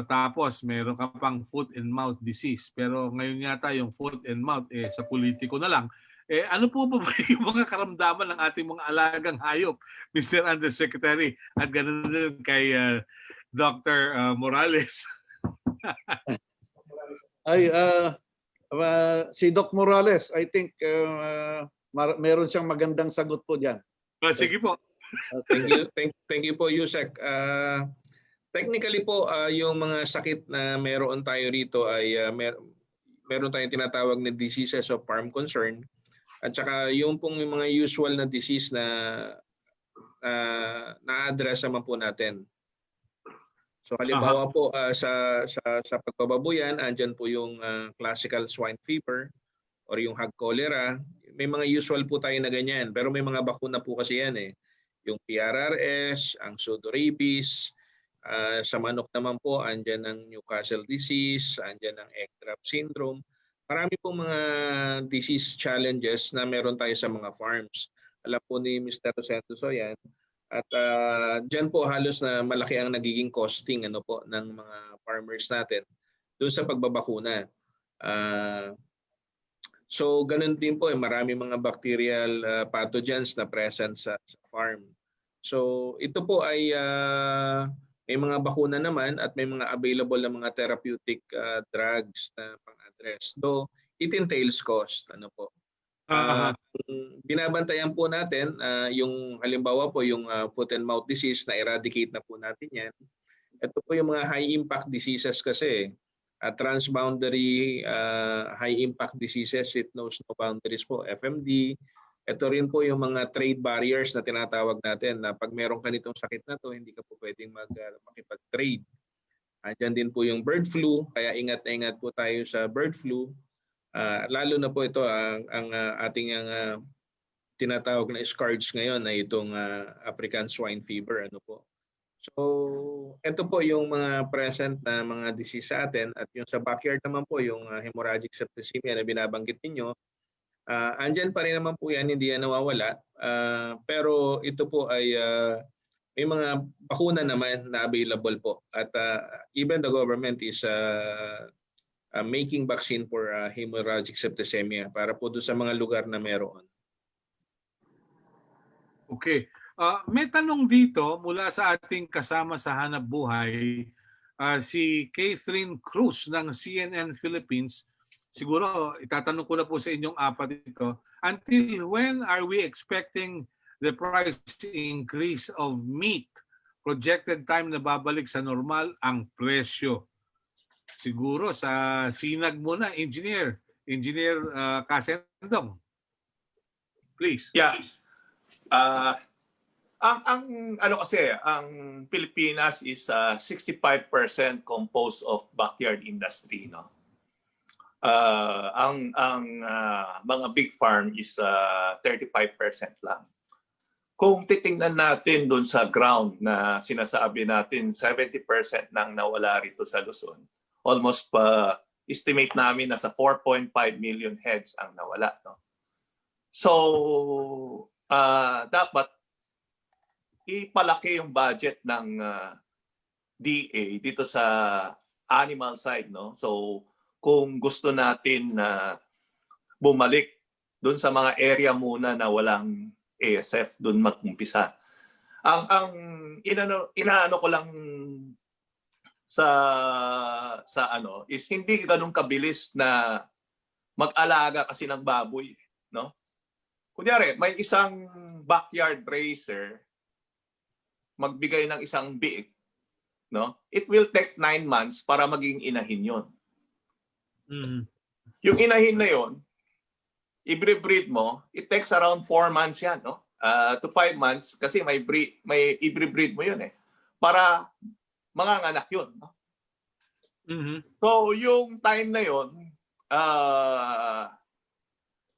Tapos meron ka pang foot and mouth disease. Pero ngayon yata yung foot and mouth sa politiko na lang. Ano po ba yung mga karamdaman ng ating mga alagang hayop, Mr. Undersecretary? At ganun din kay Dr. Morales. Si Doc Morales, I think meron siyang magandang sagot po diyan. Sige po. Thank you po, Yusek. Technically po, yung mga sakit na meron tayo rito ay meron tayong tinatawag na diseases of farm concern. At saka yung pong yung mga usual na disease na na-address naman po natin. So halimbawa po sa pagbababoyan, andyan po yung classical swine fever or yung hog cholera. May mga usual po tayo na ganyan, pero may mga bakuna po kasi yan eh. Yung PRRS, ang pseudorabies, sa manok naman po andyan ang Newcastle disease, andyan ang egg drop syndrome. Marami pong mga disease challenges na meron tayo sa mga farms. Alam po ni Mr. Santos yan. At dyan po halos na malaki ang nagiging costing ng mga farmers natin doon sa pagbabakuna. So ganun din po, marami mga bacterial pathogens na present sa farm. So ito po ay may mga bakuna naman at may mga available na mga therapeutic drugs na pang-address. Though it entails cost. Binabantayan po natin yung halimbawa po yung foot and mouth disease na eradicate na po natin yan. Ito po yung mga high impact diseases kasi. Transboundary high impact diseases, it knows no boundaries po, FMD. Ito rin po yung mga trade barriers na tinatawag natin na pag meron ka nitong sakit na to, hindi ka po pwedeng makipag-trade. Diyan din po yung bird flu, kaya ingat na ingat po tayo sa bird flu. Lalo na po ito ang ating tinatawag na scourge ngayon na itong African swine fever. So ito po yung mga present na mga disease sa atin at yung sa backyard naman po yung hemorrhagic septicemia na binabanggit ninyo. Andyan pa rin naman po yan, hindi yan nawawala. Pero ito po ay may mga bakuna naman na available po. At even the government is making vaccine for hemorrhagic septicemia para po doon sa mga lugar na meron. Okay. May tanong dito mula sa ating kasama sa Hanap Buhay, si Catherine Cruz ng CNN Philippines. Siguro, itatanong ko na po sa inyong apat ito. Until when are we expecting the price increase of meat? Projected time na babalik sa normal ang presyo. Siguro sa sinag muna, Engineer Casendong. Please. Yeah. Ang Pilipinas is 65% composed of backyard industry, no? Ang mga big farm is 35% lang. Kung titingnan natin doon sa ground na sinasabi natin 70% nang nawala rito sa Luzon, almost estimate namin na sa 4.5 million heads ang nawala, no? So dapat ipalaki yung budget ng DA dito sa animal side, no? So kung gusto natin na bumalik doon sa mga area muna na walang ASF, doon mag-umpisa. Ang inaano ko lang sa ano is hindi ganun kabilis na mag-alaga kasi ng baboy, no? Kunyari, may isang backyard racer magbigay ng isang biik, no? It will take 9 months para maging inahin 'yon. Yung inahin na 'yon, i-breed mo, it takes around 4 months 'yan, no? To 5 months kasi may i-breed mo 'yun para manganganak 'yun, no? So yung time na 'yon,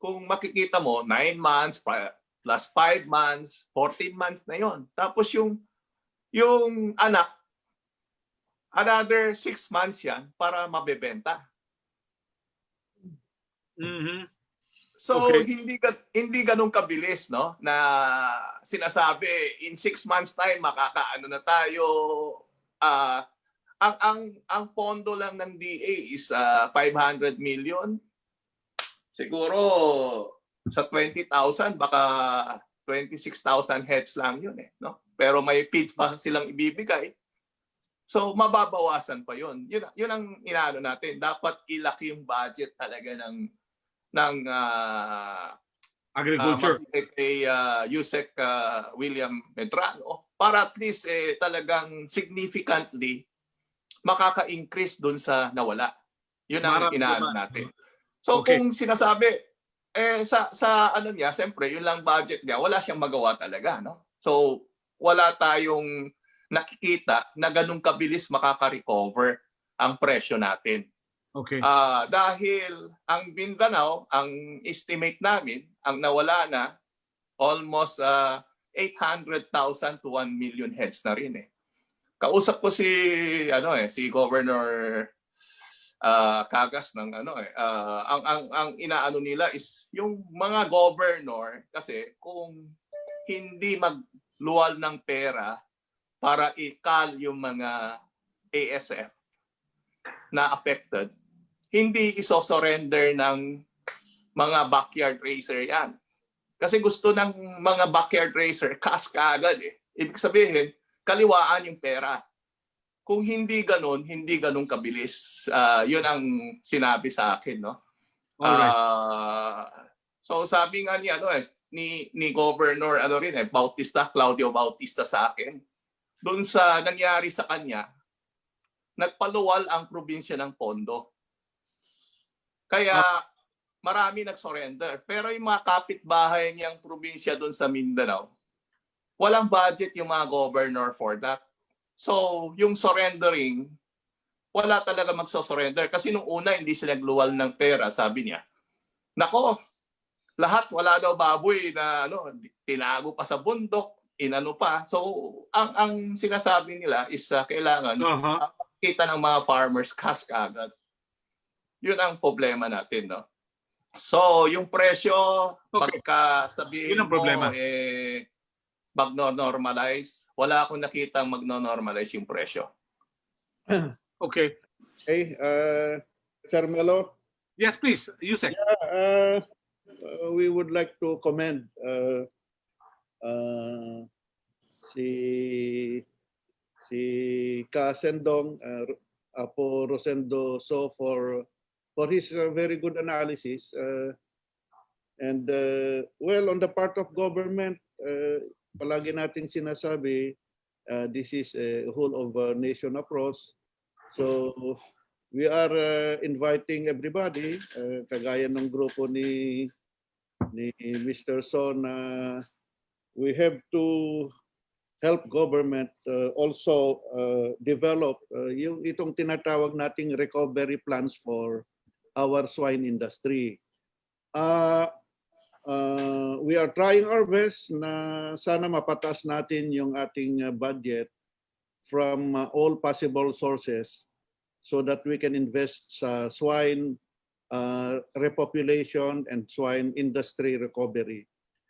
kung makikita mo 9 months plus 5 months, 14 months na 'yon. Tapos yung anak, another 6 months 'yan para mabebenta. So Okay. hindi ganun kabilis, no, na sinasabi in 6 months time makakaano na tayo. Ang pondo lang ng DA is 500 million. Siguro sa 20,000 baka 26,000 heads lang 'yun no. Pero may feed pa silang ibibigay. So mababawasan pa 'yun. Yun ang inaano natin. Dapat ilaki yung budget talaga ng Agriculture. kay Yusek William Medrano para at least talagang significantly makaka-increase dun sa nawala. Yun ang inaano natin. So Okay. kung sinasabi sa ano niya, siyempre yun lang budget niya, wala siyang magawa talaga, no? So wala tayong nakikita na ganung kabilis makaka-recover ang presyo natin. Okay. Dahil ang Mindanao, ang estimate namin, ang nawala na almost 800,000 to 1 million heads na rin Kausap ko si Governor Kagas ng ang inaano nila is yung mga governor kasi kung hindi magluwal ng pera para ikal yung mga ASF na affected, hindi iso-surrender ng mga backyard racer yan. Kasi gusto ng mga backyard racer, cash kaagad Ibig sabihin, kaliwaan yung pera. Kung hindi ganun kabilis. Yun ang sinabi sa akin, no? So sabi nga ni Governor Bautista, Claudio Bautista sa akin, doon sa nangyari sa kanya, nagpaluwal ang probinsya ng pondo. Kaya marami nag-surrender. Pero yung mga kapitbahay niyang probinsya doon sa Mindanao, walang budget yung mga governor for that. So, yung surrendering, wala talaga magso-surrender. Kasi nung una, hindi sila nagluwal ng pera, sabi niya. Nako, lahat wala daw baboy na tinago pa sa bundok, inano pa. So, ang sinasabi nila is kailangan kita ng mga farmers cash agad. Yun ang problema natin, no? So, yung presyo, pagka sabihin yun ang problema. magno-normalize, wala akong nakitang magno-normalize yung presyo. Okay. Okay, Sir Melo. Yes, please. Yusek. We would like to commend si Kasendong Apo Rosendo So for his very good analysis. And well, on the part of government, palagi nating sinasabi, this is a whole of nation approach. So we are inviting everybody, kagaya ng grupo ni Mr. Son, we have to help government also develop yung itong tinatawag nating recovery plans for our swine industry. We are trying our best na sana mapatas natin yung ating budget from all possible sources so that we can invest sa swine repopulation and swine industry recovery.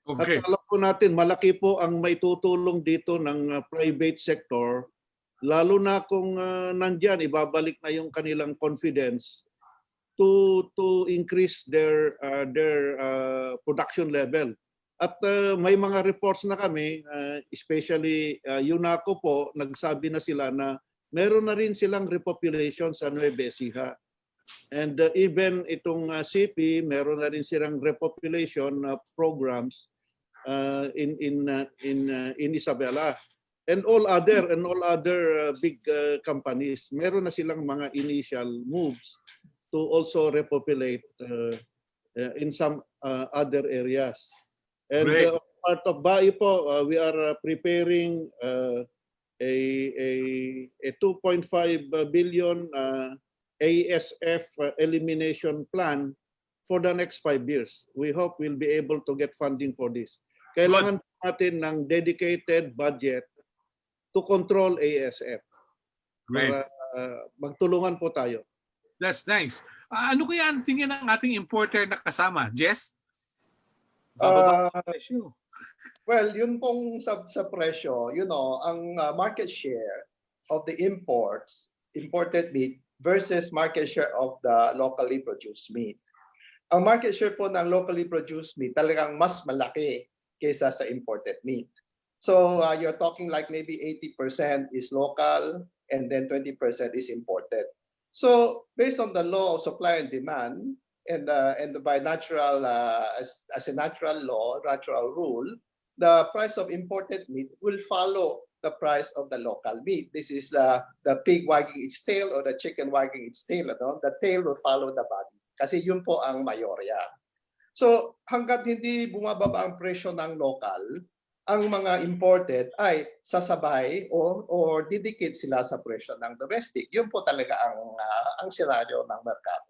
Okay. At alam po natin, malaki po ang may tutulong dito ng private sector, lalo na kung nandyan, ibabalik na yung kanilang confidence to increase their production level. At may mga reports na kami, especially UNACO po, nagsabi na sila na meron na rin silang repopulation sa Nueva Ecija. And even itong CP, meron na rin silang repopulation programs in Isabela. And all other big companies, meron na silang mga initial moves to also repopulate in some other areas. And part of BAI po, we are preparing a 2.5 billion ASF elimination plan for the next 5 years. We hope we'll be able to get funding for this. Kailangan natin ng dedicated budget to control ASF. Great. Para magtulungan po tayo. That's nice. Ano kaya ang tingin ng ating importer na kasama? Jess? Well, yun pong sa presyo, ang market share of the imported meat versus market share of the locally produced meat. Ang market share po ng locally produced meat talagang mas malaki kaysa sa imported meat. So you're talking like maybe 80% is local and then 20% is imported. So based on the law of supply and demand, and by natural as a natural law, natural rule, the price of imported meat will follow the price of the local meat. This is the pig wagging its tail or the chicken wagging its tail. The tail will follow the body. Kasi yun po ang mayorya. So hanggat hindi bumababa ang presyo ng local, ang mga imported ay sasabay or didikit sila sa presyo ng domestic. Yun po talaga ang senaryo ng merkado.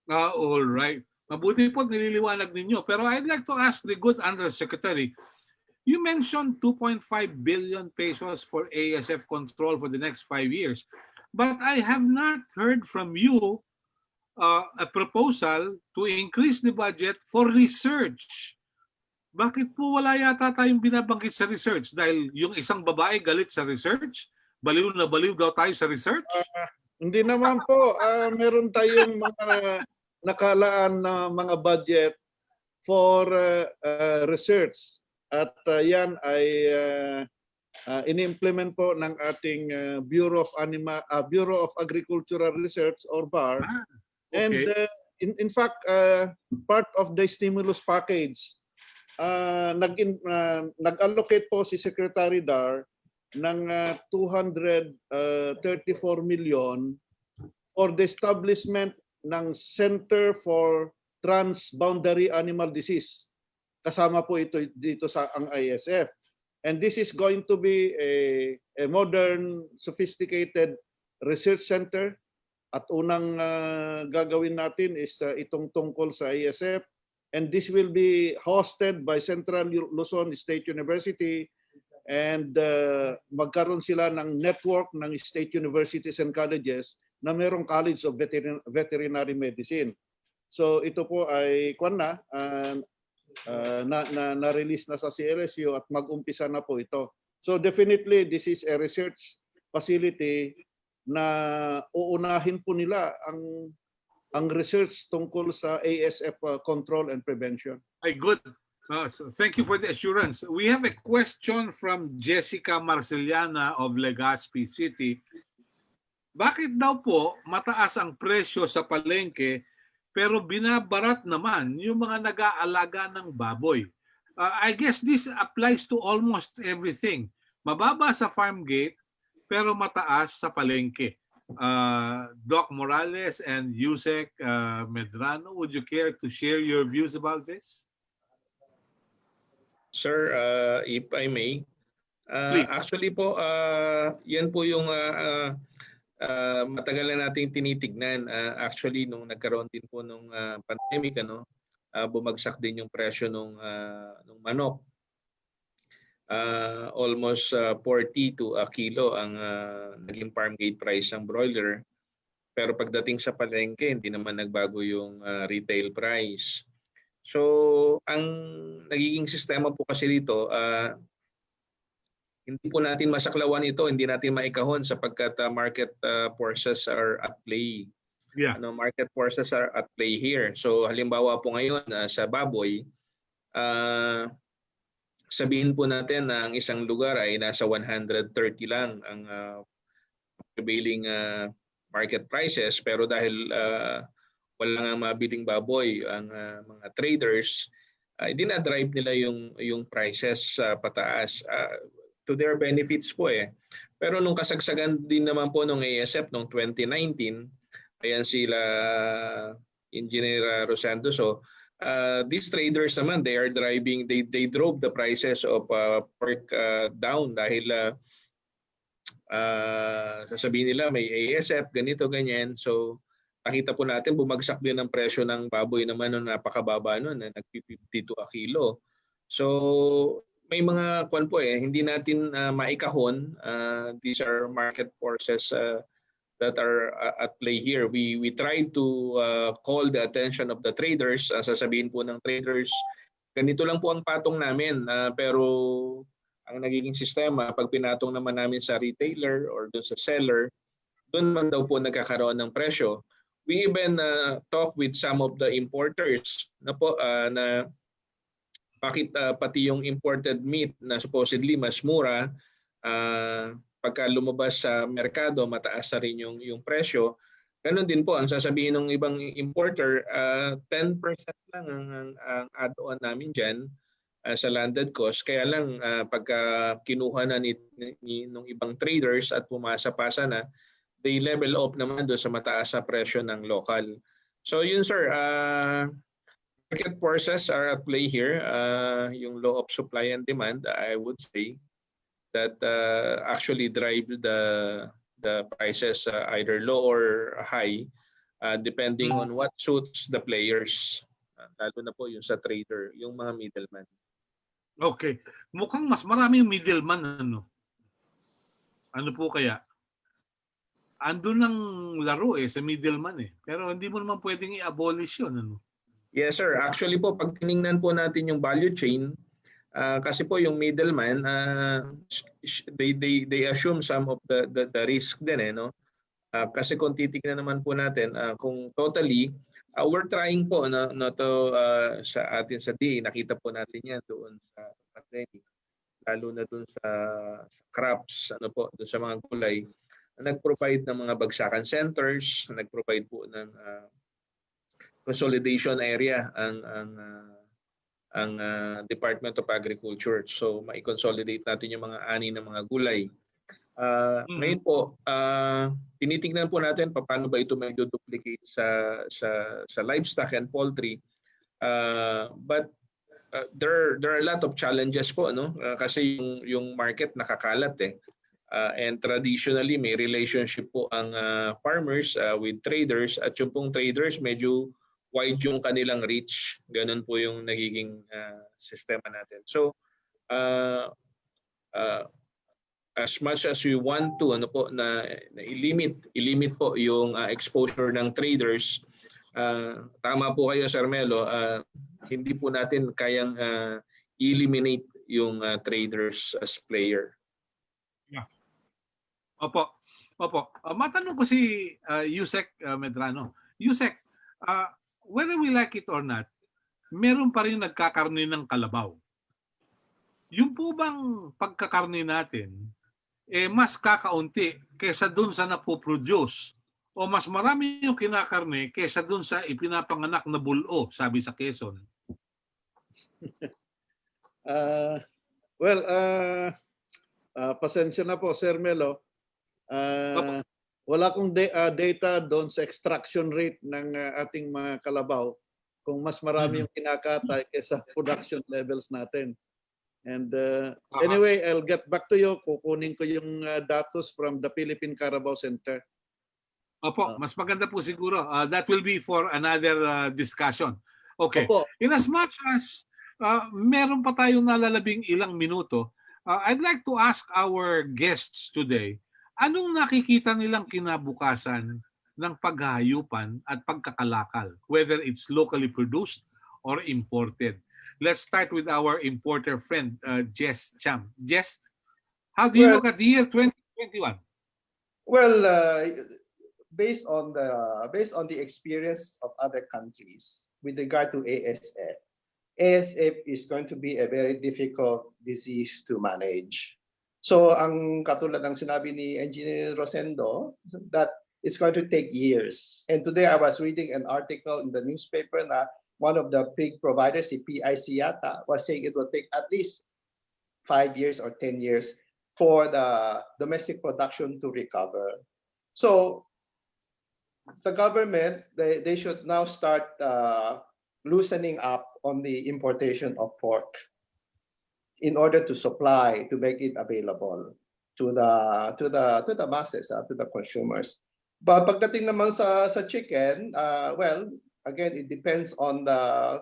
All right. Mabuti po nililiwanag ninyo. Pero I'd like to ask the good Undersecretary, you mentioned 2.5 billion pesos for ASF control for the next 5 years. But I have not heard from you a proposal to increase the budget for research. Bakit po wala yata tayong binabanggit sa research? Dahil yung isang babae galit sa research? Baliw na baliw daw tayo sa research? Hindi naman po. Meron tayong mga nakalaan na mga budget for research. At yan ay in-implement po ng ating Bureau of Agricultural Research or BAR. Okay. And in fact, part of the stimulus package, nag-allocate po si Secretary Dar ng 234 million for the establishment ng Center for Transboundary Animal Disease. Kasama po ito dito sa ang ISF. And this is going to be a modern, sophisticated research center. At unang gagawin natin is itong tungkol sa ISF. And this will be hosted by Central Luzon State University. And magkaroon sila ng network ng state universities and colleges na mayroong College of Veterinary Medicine. So ito po ay na-release na sa CLSU at mag-umpisa na po ito. So definitely this is a research facility na uunahin po nila ang research tungkol sa ASF control and prevention. Ay, good. So thank you for the assurance. We have a question from Jessica Marceliana of Legazpi City. Bakit daw po mataas ang presyo sa palengke pero binabarat naman yung mga nag-aalaga ng baboy? I guess this applies to almost everything. Mababa sa farm gate pero mataas sa palengke. Doc Morales and Yusek Medrano, would you care to share your views about this? Sir, if I may, actually po, yan po yung matagal na nating tinitignan. Actually, nung nagkaroon din po nung pandemic, bumagsak din yung presyo nung manok. Almost 40 to a kilo ang naging farm gate price ng broiler. Pero pagdating sa palengke, hindi naman nagbago yung retail price. So, ang nagiging sistema po kasi dito, hindi po natin masaklawan ito, hindi natin maikahon sapagkat market forces are at play. Yeah. market forces are at play here. So halimbawa po ngayon sa baboy, sabihin po natin na ang isang lugar ay nasa 130 lang ang prevailing market prices, pero dahil wala nga mabiling baboy ang mga traders, dinadrive nila yung prices pataas to their benefits po eh. Pero nung kasagsagan din naman po nung ASF nung 2019, ayan sila Engineer Rosando. So these traders naman, they are driving, they drove the prices of pork down dahil sasabihin nila may ASF, ganito, ganyan. So nakita po natin bumagsak din ang presyo ng baboy naman nung napakababa nun, na nag-52 a kilo. So may mga kwan po eh, hindi natin maikahon. These are market forces that are at play here. We try to call the attention of the traders. Sasabihin po ng traders, ganito lang po ang patong namin, pero ang nagiging sistema, pag pinatong naman namin sa retailer or doon sa seller, doon man daw po nagkakaroon ng presyo. We even talk with some of the importers na po na bakit pati yung imported meat na supposedly mas mura, pagka lumabas sa merkado mataas na rin yung presyo. Ganon din po ang sasabihin ng ibang importer, 10% lang ang add-on namin dyan sa landed cost. Kaya lang pagka kinuha na ng ibang traders at pumasa-pasa na, they level up naman doon sa mataas sa presyo ng local. So yun sir, market forces are at play here. Yung law of supply and demand, I would say, that actually drive the prices either low or high, depending on what suits the players. Lalo na po yung sa trader, yung mga middleman. Okay. Mukhang mas marami yung middleman. Ano po kaya? Andun ang laro sa middleman eh. Pero hindi mo naman pwedeng i-abolish yun. Ano? Yes sir. Actually po, pag tiningnan po natin yung value chain, kasi po yung middleman, they assume some of the risk din eh, no? Kasi kung titignan naman po natin, kung totally, we're trying po na to sa atin sa DA, nakita po natin yan doon sa pandemic, lalo na doon sa crops, ano po, doon sa mga gulay, nag-provide ng mga bagsakan centers, nag-provide po ng consolidation area ang Department of Agriculture. So mai-consolidate natin yung mga ani ng mga gulay. Ngayon po, tinitingnan po natin paano ba ito may duplicate sa livestock and poultry. But there are a lot of challenges po, no? Kasi yung market nakakalat eh. And traditionally may relationship po ang farmers with traders, at yung pong traders medyo wide yung kanilang reach. Ganun po yung nagiging sistema natin. So as much as we want to na i-limit po yung exposure ng traders, tama po kayo Sir Melo, hindi po natin kayang eliminate yung traders as player. Yeah. Opo. Matanong ko si Yusek Medrano. Yusek, whether we like it or not, meron pa rin nagkakarni ng kalabaw. Yung po bang pagkakarni natin, mas kakaunti kaysa dun sa napoproduce, o mas marami yung kinakarne kaysa dun sa ipinapanganak na bulo, sabi sa Quezon? Pasensya na po, Sir Melo. Wala akong data doon sa extraction rate ng ating mga kalabaw kung mas marami yung kinakatay kaysa production levels natin. And anyway, I'll get back to you. Kukunin ko yung datos from the Philippine Carabao Center. Opo, mas maganda po siguro. That will be for another discussion. Okay. Opo. In as much as meron pa tayong nalalabing ilang minuto, I'd like to ask our guests today, anong nakikita nilang kinabukasan ng paghahayupan at pagkakalakal, whether it's locally produced or imported? Let's start with our importer friend, Jess Cham. Jess, how do you look at the year 2021? Well, based on the experience of other countries with regard to ASF, ASF is going to be a very difficult disease to manage. So ang katulad ng sinabi ni Engineer Rosendo, that it's going to take years. And today I was reading an article in the newspaper na one of the big providers, si PIC yata, was saying it will take at least 5 years or 10 years for the domestic production to recover. So the government, they should now start loosening up on the importation of pork in order to supply, to make it available to the masses, to the consumers. But pagdating naman sa chicken, well, again, it depends on the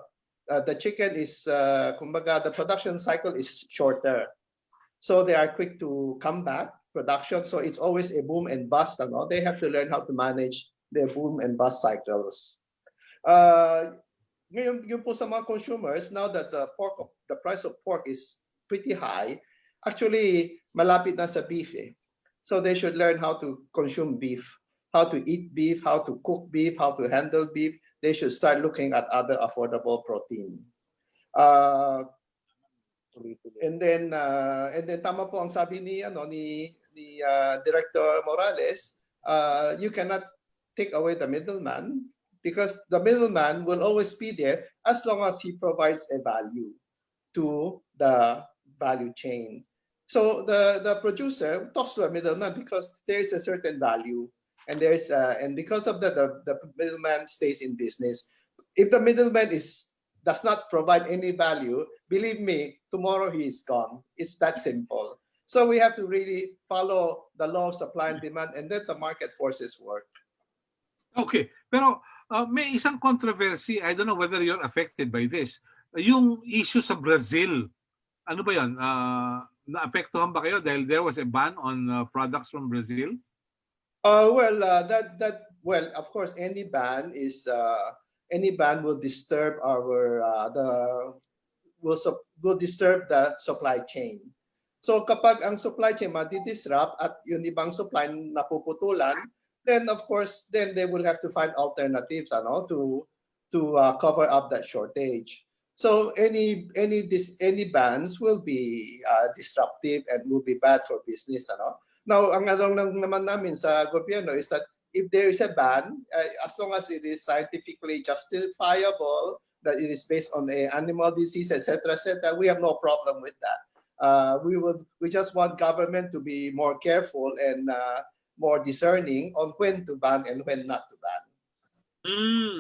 chicken is, kumbaga, the production cycle is shorter. So they are quick to come back, production. So it's always a boom and bust. Ano? They have to learn how to manage their boom and bust cycles. Ngayon, yung po sa mga consumers, now that the price of pork is pretty high, actually, malapit na sa beef eh. So they should learn how to consume beef, how to eat beef, how to cook beef, how to handle beef. They should start looking at other affordable protein. And then tama po ang sabi ni Director Morales, you cannot take away the middleman because the middleman will always be there as long as he provides a value to the value chain. So the producer talks to a middleman because there is a certain value, and and because of that, the middleman stays in business. If the middleman does not provide any value, believe me, tomorrow he is gone. It's that simple. So we have to really follow the law of supply and demand and let the market forces work. Okay, pero may isang controversy, I don't know whether you're affected by this. Yung issue sa Brazil, ano ba yun? Naapektuhan ba kayo dahil there was a ban on products from Brazil? Well, of course, any ban will disturb will disturb the supply chain. So kapag ang supply chain madi-disrupt at yung ibang supply napuputulan, then of course, then they will have to find alternatives, to cover up that shortage. So any bans will be disruptive and will be bad for business, Now, ang along naman namin sa gobyerno is that if there is a ban, as long as it is scientifically justifiable, that it is based on a animal disease, etc., we have no problem with that. We just want government to be more careful and more discerning on when to ban and when not to ban.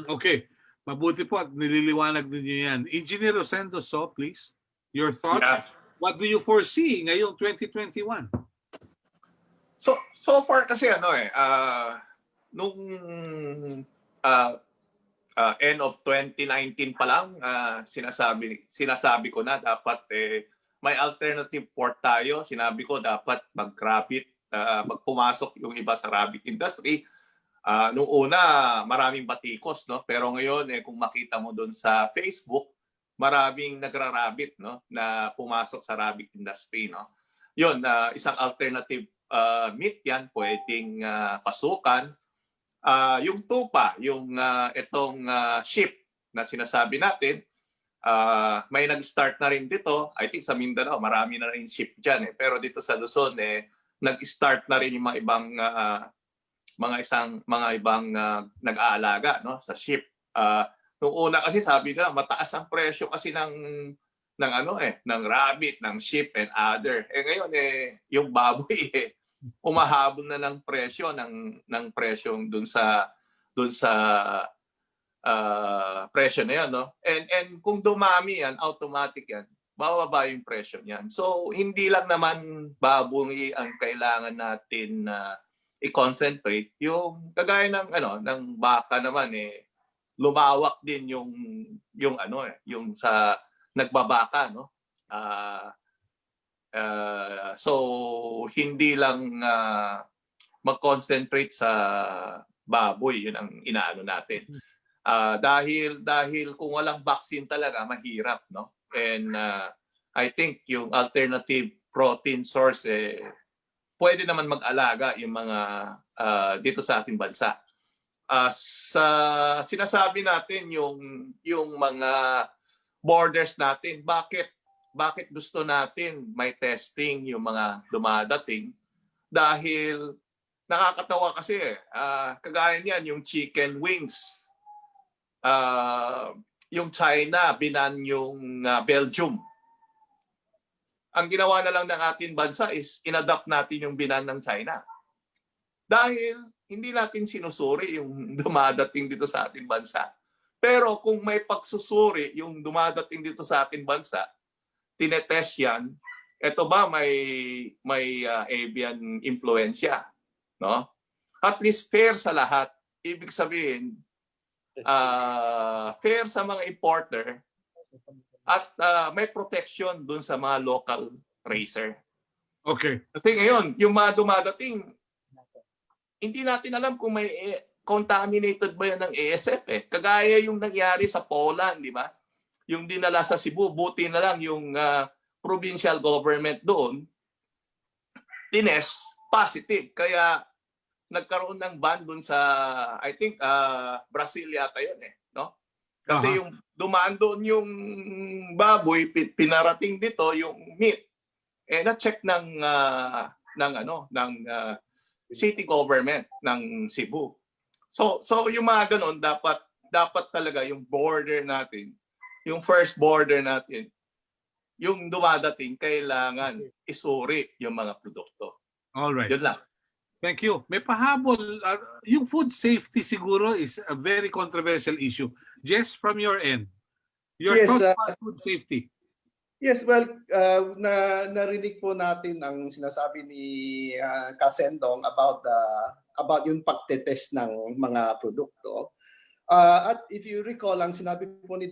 Okay. Mabuti po at nililiwanag ninyo yan. Engineer Rosendo, please, your thoughts? Yeah. What do you foresee ngayong 2021? So far kasi nung end of 2019 pa lang, sinasabi ko na dapat may alternative port tayo. Sinabi ko dapat magpumasok yung iba sa rabbit industry. Nung una, maraming batikos, pero ngayon kung makita mo doon sa Facebook, maraming nagra-rabbit, na pumasok sa rabbit industry, Yun, isang alternative meat yan, pwedeng pasukan. Yung tupa, yung itong sheep na sinasabi natin, may nag-start na rin dito. I think sa Mindanao, marami na rin sheep dyan. Pero dito sa Luzon, nag-start na rin yung mga ibang nag-aalaga, sa sheep. Nung una kasi sabi na mataas ang presyo kasi ng rabbit, ng sheep and other. Ngayon yung baboy umahabol na ng presyo ng presyong dun sa presyo na yan, And kung dumami yan, automatic yan, bababa yung presyo niyan. So hindi lang naman baboy ang kailangan natin i-concentrate. Yung kagaya ng baka naman lumawak din yung sa nagbabaka, so hindi lang mag-concentrate sa baboy, yun ang inaano natin. Dahil kung walang vaccine talaga mahirap, And I think yung alternative protein source pwede naman mag-alaga yung mga dito sa ating bansa. Sa sinasabi natin yung mga borders natin, bakit gusto natin may testing yung mga dumadating? Dahil nakakatawa kasi kagaya niyan yung chicken wings. Yung China binan yung Belgium. Ang ginawa na lang ng ating bansa is inadapt natin yung binan ng China. Dahil hindi natin sinusuri yung dumadating dito sa ating bansa. Pero kung may pagsusuri yung dumadating dito sa ating bansa, tinetest yan, eto ba may avian influensya, no? At least fair sa lahat. Ibig sabihin, fair sa mga importer at may protection dun sa mga local racer. Okay. Kasi ngayon, yung mga dumadating, hindi natin alam kung may contaminated ba yan ng ASF eh. Kagaya yung nangyari sa Poland, di ba? Yung dinala sa Cebu, buti na lang yung provincial government doon, tinest positive. Kaya nagkaroon ng ban doon sa, I think, Brazil yata yun eh. No? Kasi yung dumaan doon yung baboy, pinarating dito yung meat. Na-check ng city government ng Cebu. So yung mga ganon, dapat talaga yung border natin, yung first border natin, yung dumadating, kailangan isuri yung mga produkto. All right. Yun lang. Thank you. May pahabol. Yung food safety siguro is a very controversial issue. Jess, from your end, your Yes, thoughts on food safety. Yes, well, narinig po natin ang sinasabi ni Kasendong about yung pagtetest ng mga produkto. At if you recall, ang sinabi po ni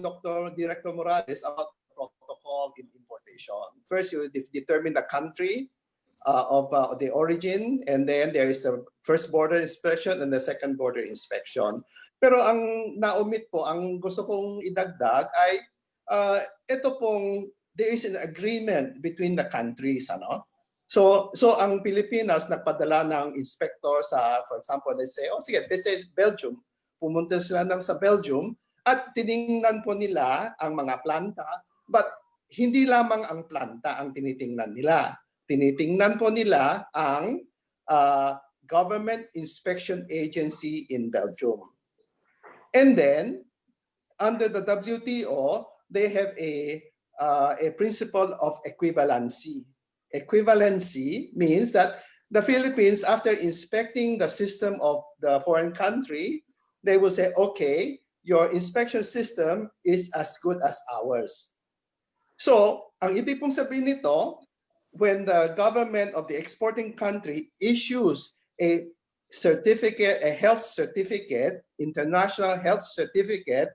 Director Morales about protocol in importation. First, you determine the country of the origin, and then there is a first border inspection and the second border inspection. Pero ang na-omit po, ang gusto kong idagdag ay ito pong there is an agreement between the countries, ano? So ang Pilipinas nagpadala ng inspector sa, for example, let's say, sige, this is Belgium. Pumunta sila sa Belgium at tiningnan po nila ang mga planta, but hindi lamang ang planta ang tinitingnan nila. Tinitingnan po nila ang Government Inspection Agency in Belgium. And then, under the WTO, they have a principle of equivalency. Equivalency means that the Philippines, after inspecting the system of the foreign country, they will say, okay, your inspection system is as good as ours. So, ang ibig pong sabihin nito, when the government of the exporting country issues a certificate, a health certificate, international health certificate,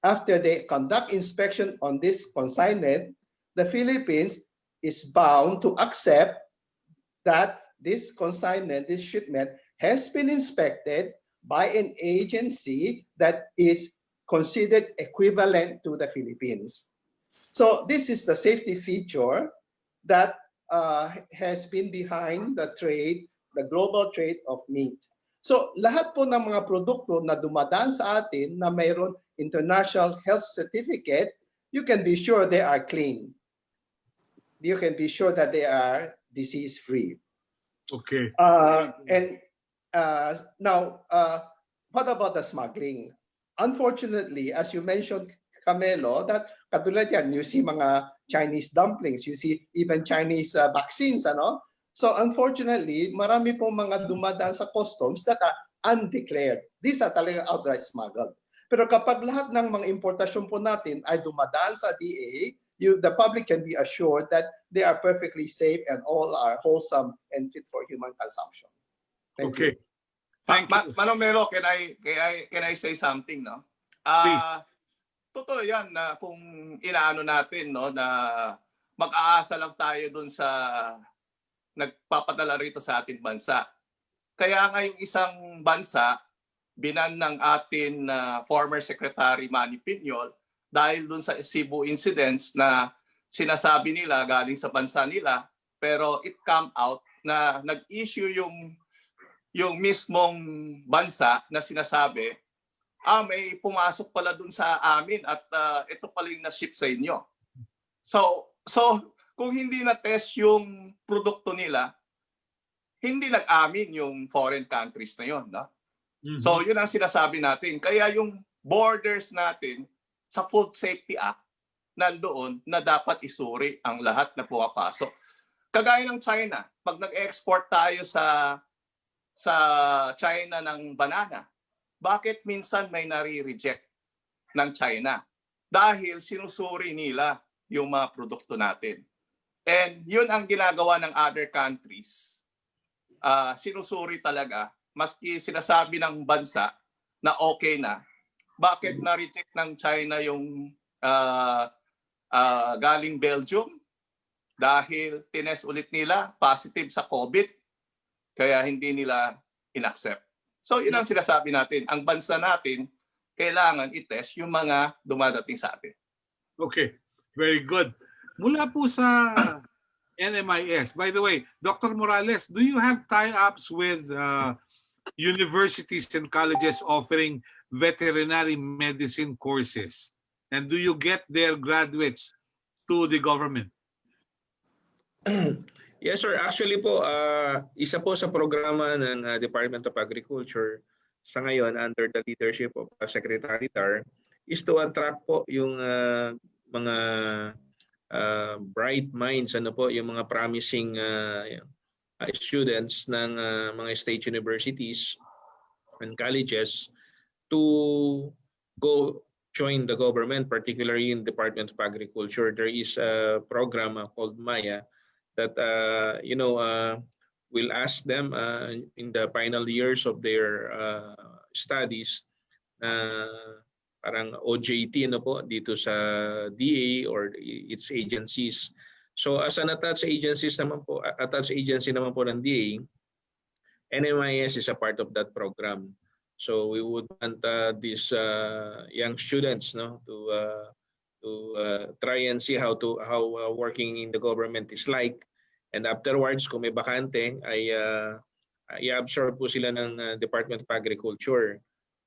after they conduct inspection on this consignment, the Philippines is bound to accept that this consignment, this shipment, has been inspected by an agency that is considered equivalent to the Philippines. So this is the safety feature that has been behind the trade, the global trade of meat. So lahat po ng mga produkto na dumadaan sa atin na mayroon international health certificate, you can be sure they are clean. You can be sure that they are disease-free. Okay. And now, what about the smuggling? Unfortunately, as you mentioned, Camelo, that katulad yan, you see mga Chinese dumplings, you see even Chinese vaccines, ano? So unfortunately, marami pong mga dumadaan sa customs that are undeclared. These are talaga outright smuggled. Pero kapag lahat ng mga importasyon po natin ay dumadaan sa DA, the public can be assured that they are perfectly safe and all are wholesome and fit for human consumption. Thank you. Thank you. Manong Melo, can I say something, no? Totoo yan na kung inaano natin, no, na mag-aasa lang tayo dun sa nagpapadala rito sa ating bansa. Kaya ngayong isang bansa, binan ng atin former Secretary Manny Piñol dahil dun sa Cebu incidents na sinasabi nila galing sa bansa nila, pero it come out na nag-issue yung yung mismong bansa na sinasabi, may pumasok pala dun sa amin at ito pala yung na-ship sa inyo. So kung hindi na-test yung produkto nila, hindi nag-amin yung foreign countries na yon, no? Mhm. So yun ang sinasabi natin. Kaya yung borders natin sa Food Safety Act, nandoon na dapat isuri ang lahat na pumapasok. Kagaya ng China, pag nag-export tayo sa China ng banana, bakit minsan may nare-reject ng China? Dahil sinusuri nila yung mga produkto natin. And yun ang ginagawa ng other countries. Sinusuri talaga, maski sinasabi ng bansa na okay na, bakit na-reject ng China yung galing Belgium? Dahil tinest ulit nila, positive sa COVID, kaya hindi nila inaccept. So yun ang sinasabi natin. Ang bansa natin, kailangan i-test yung mga dumadating sa atin. Okay, very good. Mula po sa NMIS, by the way, Dr. Morales, do you have tie-ups with universities and colleges offering veterinary medicine courses? And do you get their graduates to the government? Yes, sir. Actually po, isa po sa programa ng Department of Agriculture sa ngayon under the leadership of Secretary Tar is to attract po yung mga bright minds, yung mga promising students ng mga state universities and colleges to go join the government, particularly in Department of Agriculture. There is a program called Maya that will ask them in the final years of their studies parang OJT dito sa DA or its agencies. So as an attached agency naman po ng DA, NMIS is a part of that program. So we would want these young students to try and see how working in the government is like, and afterwards kung may bakante ay i-absorb po sila ng Department of Agriculture.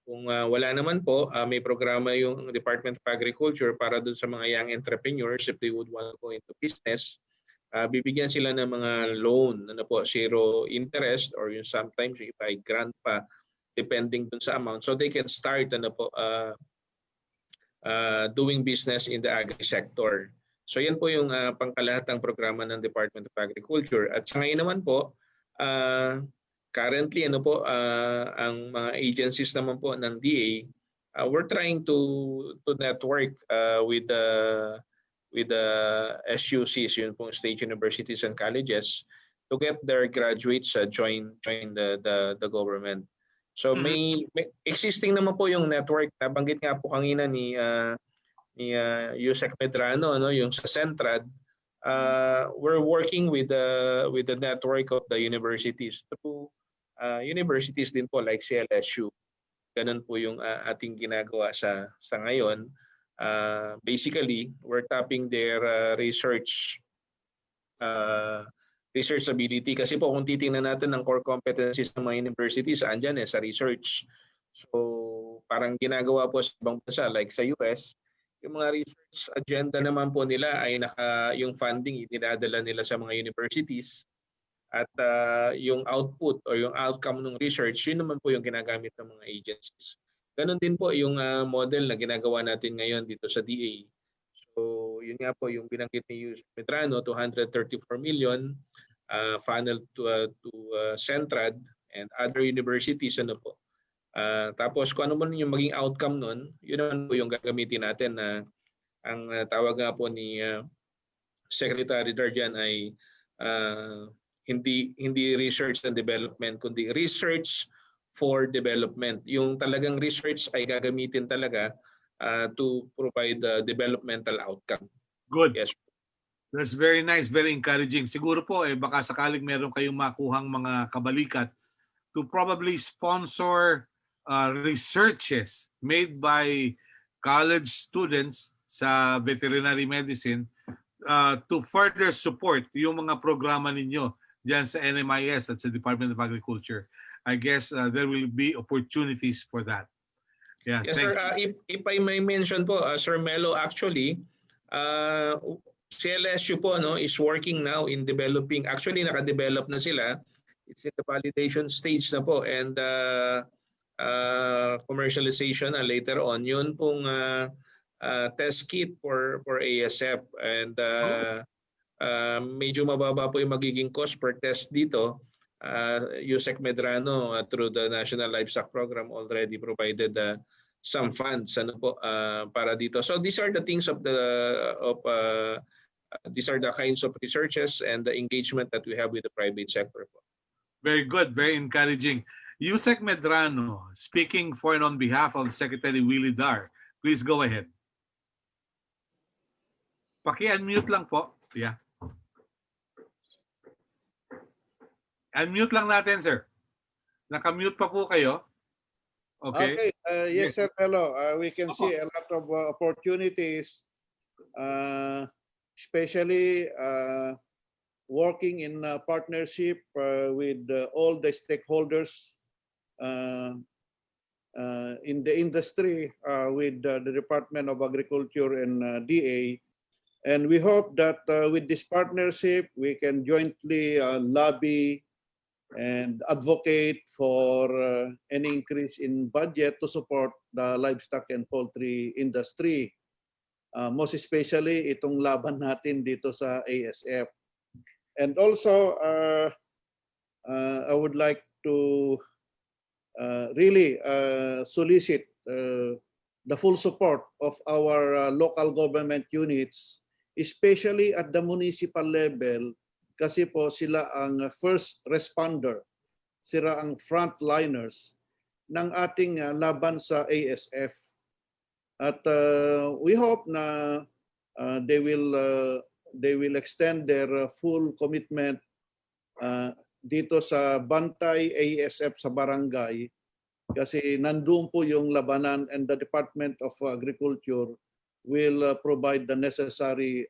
Kung wala naman po, may programa yung Department of Agriculture para dun sa mga young entrepreneurs if they would want to go into business. Bibigyan sila ng mga loan, zero interest, or yung sometimes yung iba ay grant pa depending dun sa amount. So they can start doing business in the agri sector. So yan po yung pangkalahatang programa ng Department of Agriculture. At sa ngayon naman po, currently ang mga agencies naman po ng DA, we're trying to network with the SUCs, yun pong state universities and colleges, to get their graduates join the government. So may existing naman po yung network. Nabanggit nga po kanina ni Yusek Medrano, yung sa Centrad. We're working with the network of the universities through universities din po like CLSU. Ganun po yung ating ginagawa sa ngayon. Basically, we're tapping their research ability, kasi po kung titingnan natin ng core competencies ng mga universities, andyan sa research. So parang ginagawa po sa ibang bansa like sa US, yung mga research agenda naman po nila ay yung funding idinadala nila sa mga universities, at yung output o yung outcome ng research, yun naman po yung ginagamit ng mga agencies. Ganon din po yung model na ginagawa natin ngayon dito sa DA. So yun nga po yung binanggit ni Yusek Medrano, 234 million funneled to Centrad and other universities. Tapos kung ano man yung maging outcome nun, yun naman po yung gagamitin natin na ang tawag nga po ni Secretary Darjan ay hindi research and development, kundi research for development. Yung talagang research ay gagamitin talaga to provide developmental outcome. Good. Yes. That's very nice, very encouraging. Siguro po baka sakaling meron kayong makuhang mga kabalikat to probably sponsor researches made by college students sa veterinary medicine to further support yung mga programa ninyo diyan sa NMIS at sa Department of Agriculture. I guess there will be opportunities for that. Yeah, Yes, thank sir. you. If I may mention po, Sir Melo, actually, CLSU po is working now in developing, actually naka-develop na sila. It's in the validation stage na po, and commercialization later on. Yun pong test kit for ASF, and medyo mababa po yung magiging cost per test dito. Yusek Medrano through the National Livestock Program already provided some funds para dito. So these are the things these are the kinds of researches and the engagement that we have with the private sector po. Very good, very encouraging. Yusek Medrano, speaking for and on behalf of Secretary Willie Dar, please go ahead. Paki-unmute lang po. Yeah. Unmute lang natin, sir. Naka-mute pa po kayo. Okay. Yes, Sir Melo. We can see a lot of opportunities, especially working in partnership with all the stakeholders in the industry, with the Department of Agriculture and DA. And we hope that with this partnership, we can jointly lobby and advocate for any increase in budget to support the livestock and poultry industry. Most especially itong laban natin dito sa ASF. And also, I would like to really solicit the full support of our local government units, especially at the municipal level, kasi po sila ang first responder, sila ang frontliners ng ating laban sa ASF. At we hope na they will extend their full commitment dito sa Bantay ASF sa barangay, kasi nandun po yung labanan, and the Department of Agriculture will provide the necessary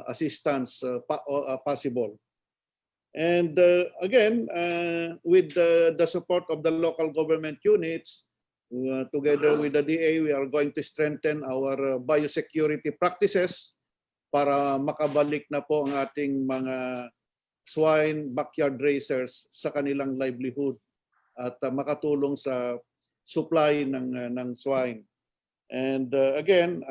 assistance possible. And again, with the support of the local government units, together with the DA, we are going to strengthen our biosecurity practices para makabalik na po ang ating mga swine backyard raisers sa kanilang livelihood at makatulong sa supply ng swine. And again,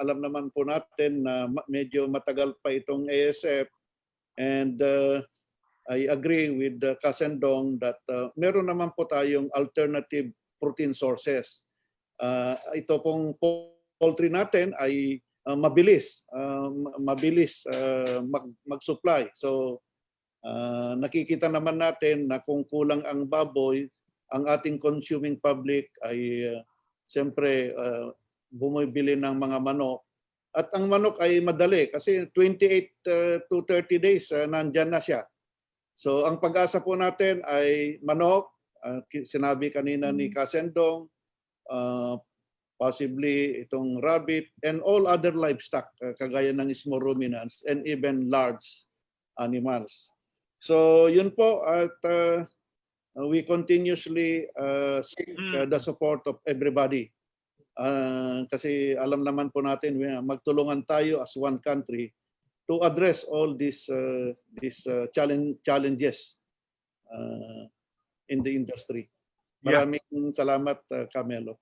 alam naman po natin na medyo matagal pa itong ASF, and I agree with Kasendong that meron naman po tayong alternative protein sources. Ito pong poultry natin ay mabilis mag-supply. So nakikita naman natin na kung kulang ang baboy, ang ating consuming public ay siyempre bumibili ng mga manok. At ang manok ay madali kasi 28 to 30 days nandyan na siya. So ang pag-asa po natin ay manok, sinabi kanina ni Kasendong, possibly itong rabbit, and all other livestock kagaya ng small ruminants and even large animals. So yun po, at we continuously seek the support of everybody. Kasi alam naman po natin, magtulungan tayo as one country to address all these challenges in the industry. Maraming salamat, Camelo.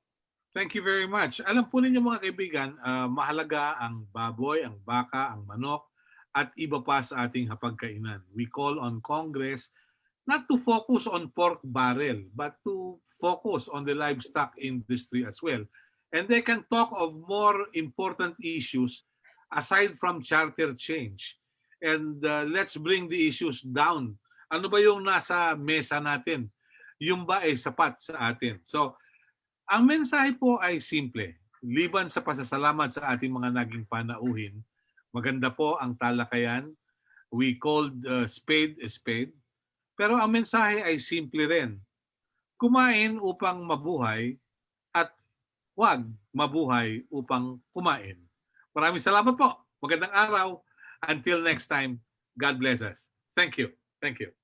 Thank you very much. Alam po ninyo mga kaibigan, mahalaga ang baboy, ang baka, ang manok, at iba pa sa ating hapagkainan. We call on Congress not to focus on pork barrel, but to focus on the livestock industry as well. And they can talk of more important issues aside from charter change. And let's bring the issues down. Ano ba yung nasa mesa natin? Yung ba ay sapat sa atin? So, ang mensahe po ay simple. Liban sa pasasalamat sa ating mga naging panauhin, maganda po ang talakayan. We called spade a spade. Pero ang mensahe ay simple rin. Kumain upang mabuhay at huwag mabuhay upang kumain. Maraming salamat po. Magandang araw. Until next time, God bless us. Thank you. Thank you.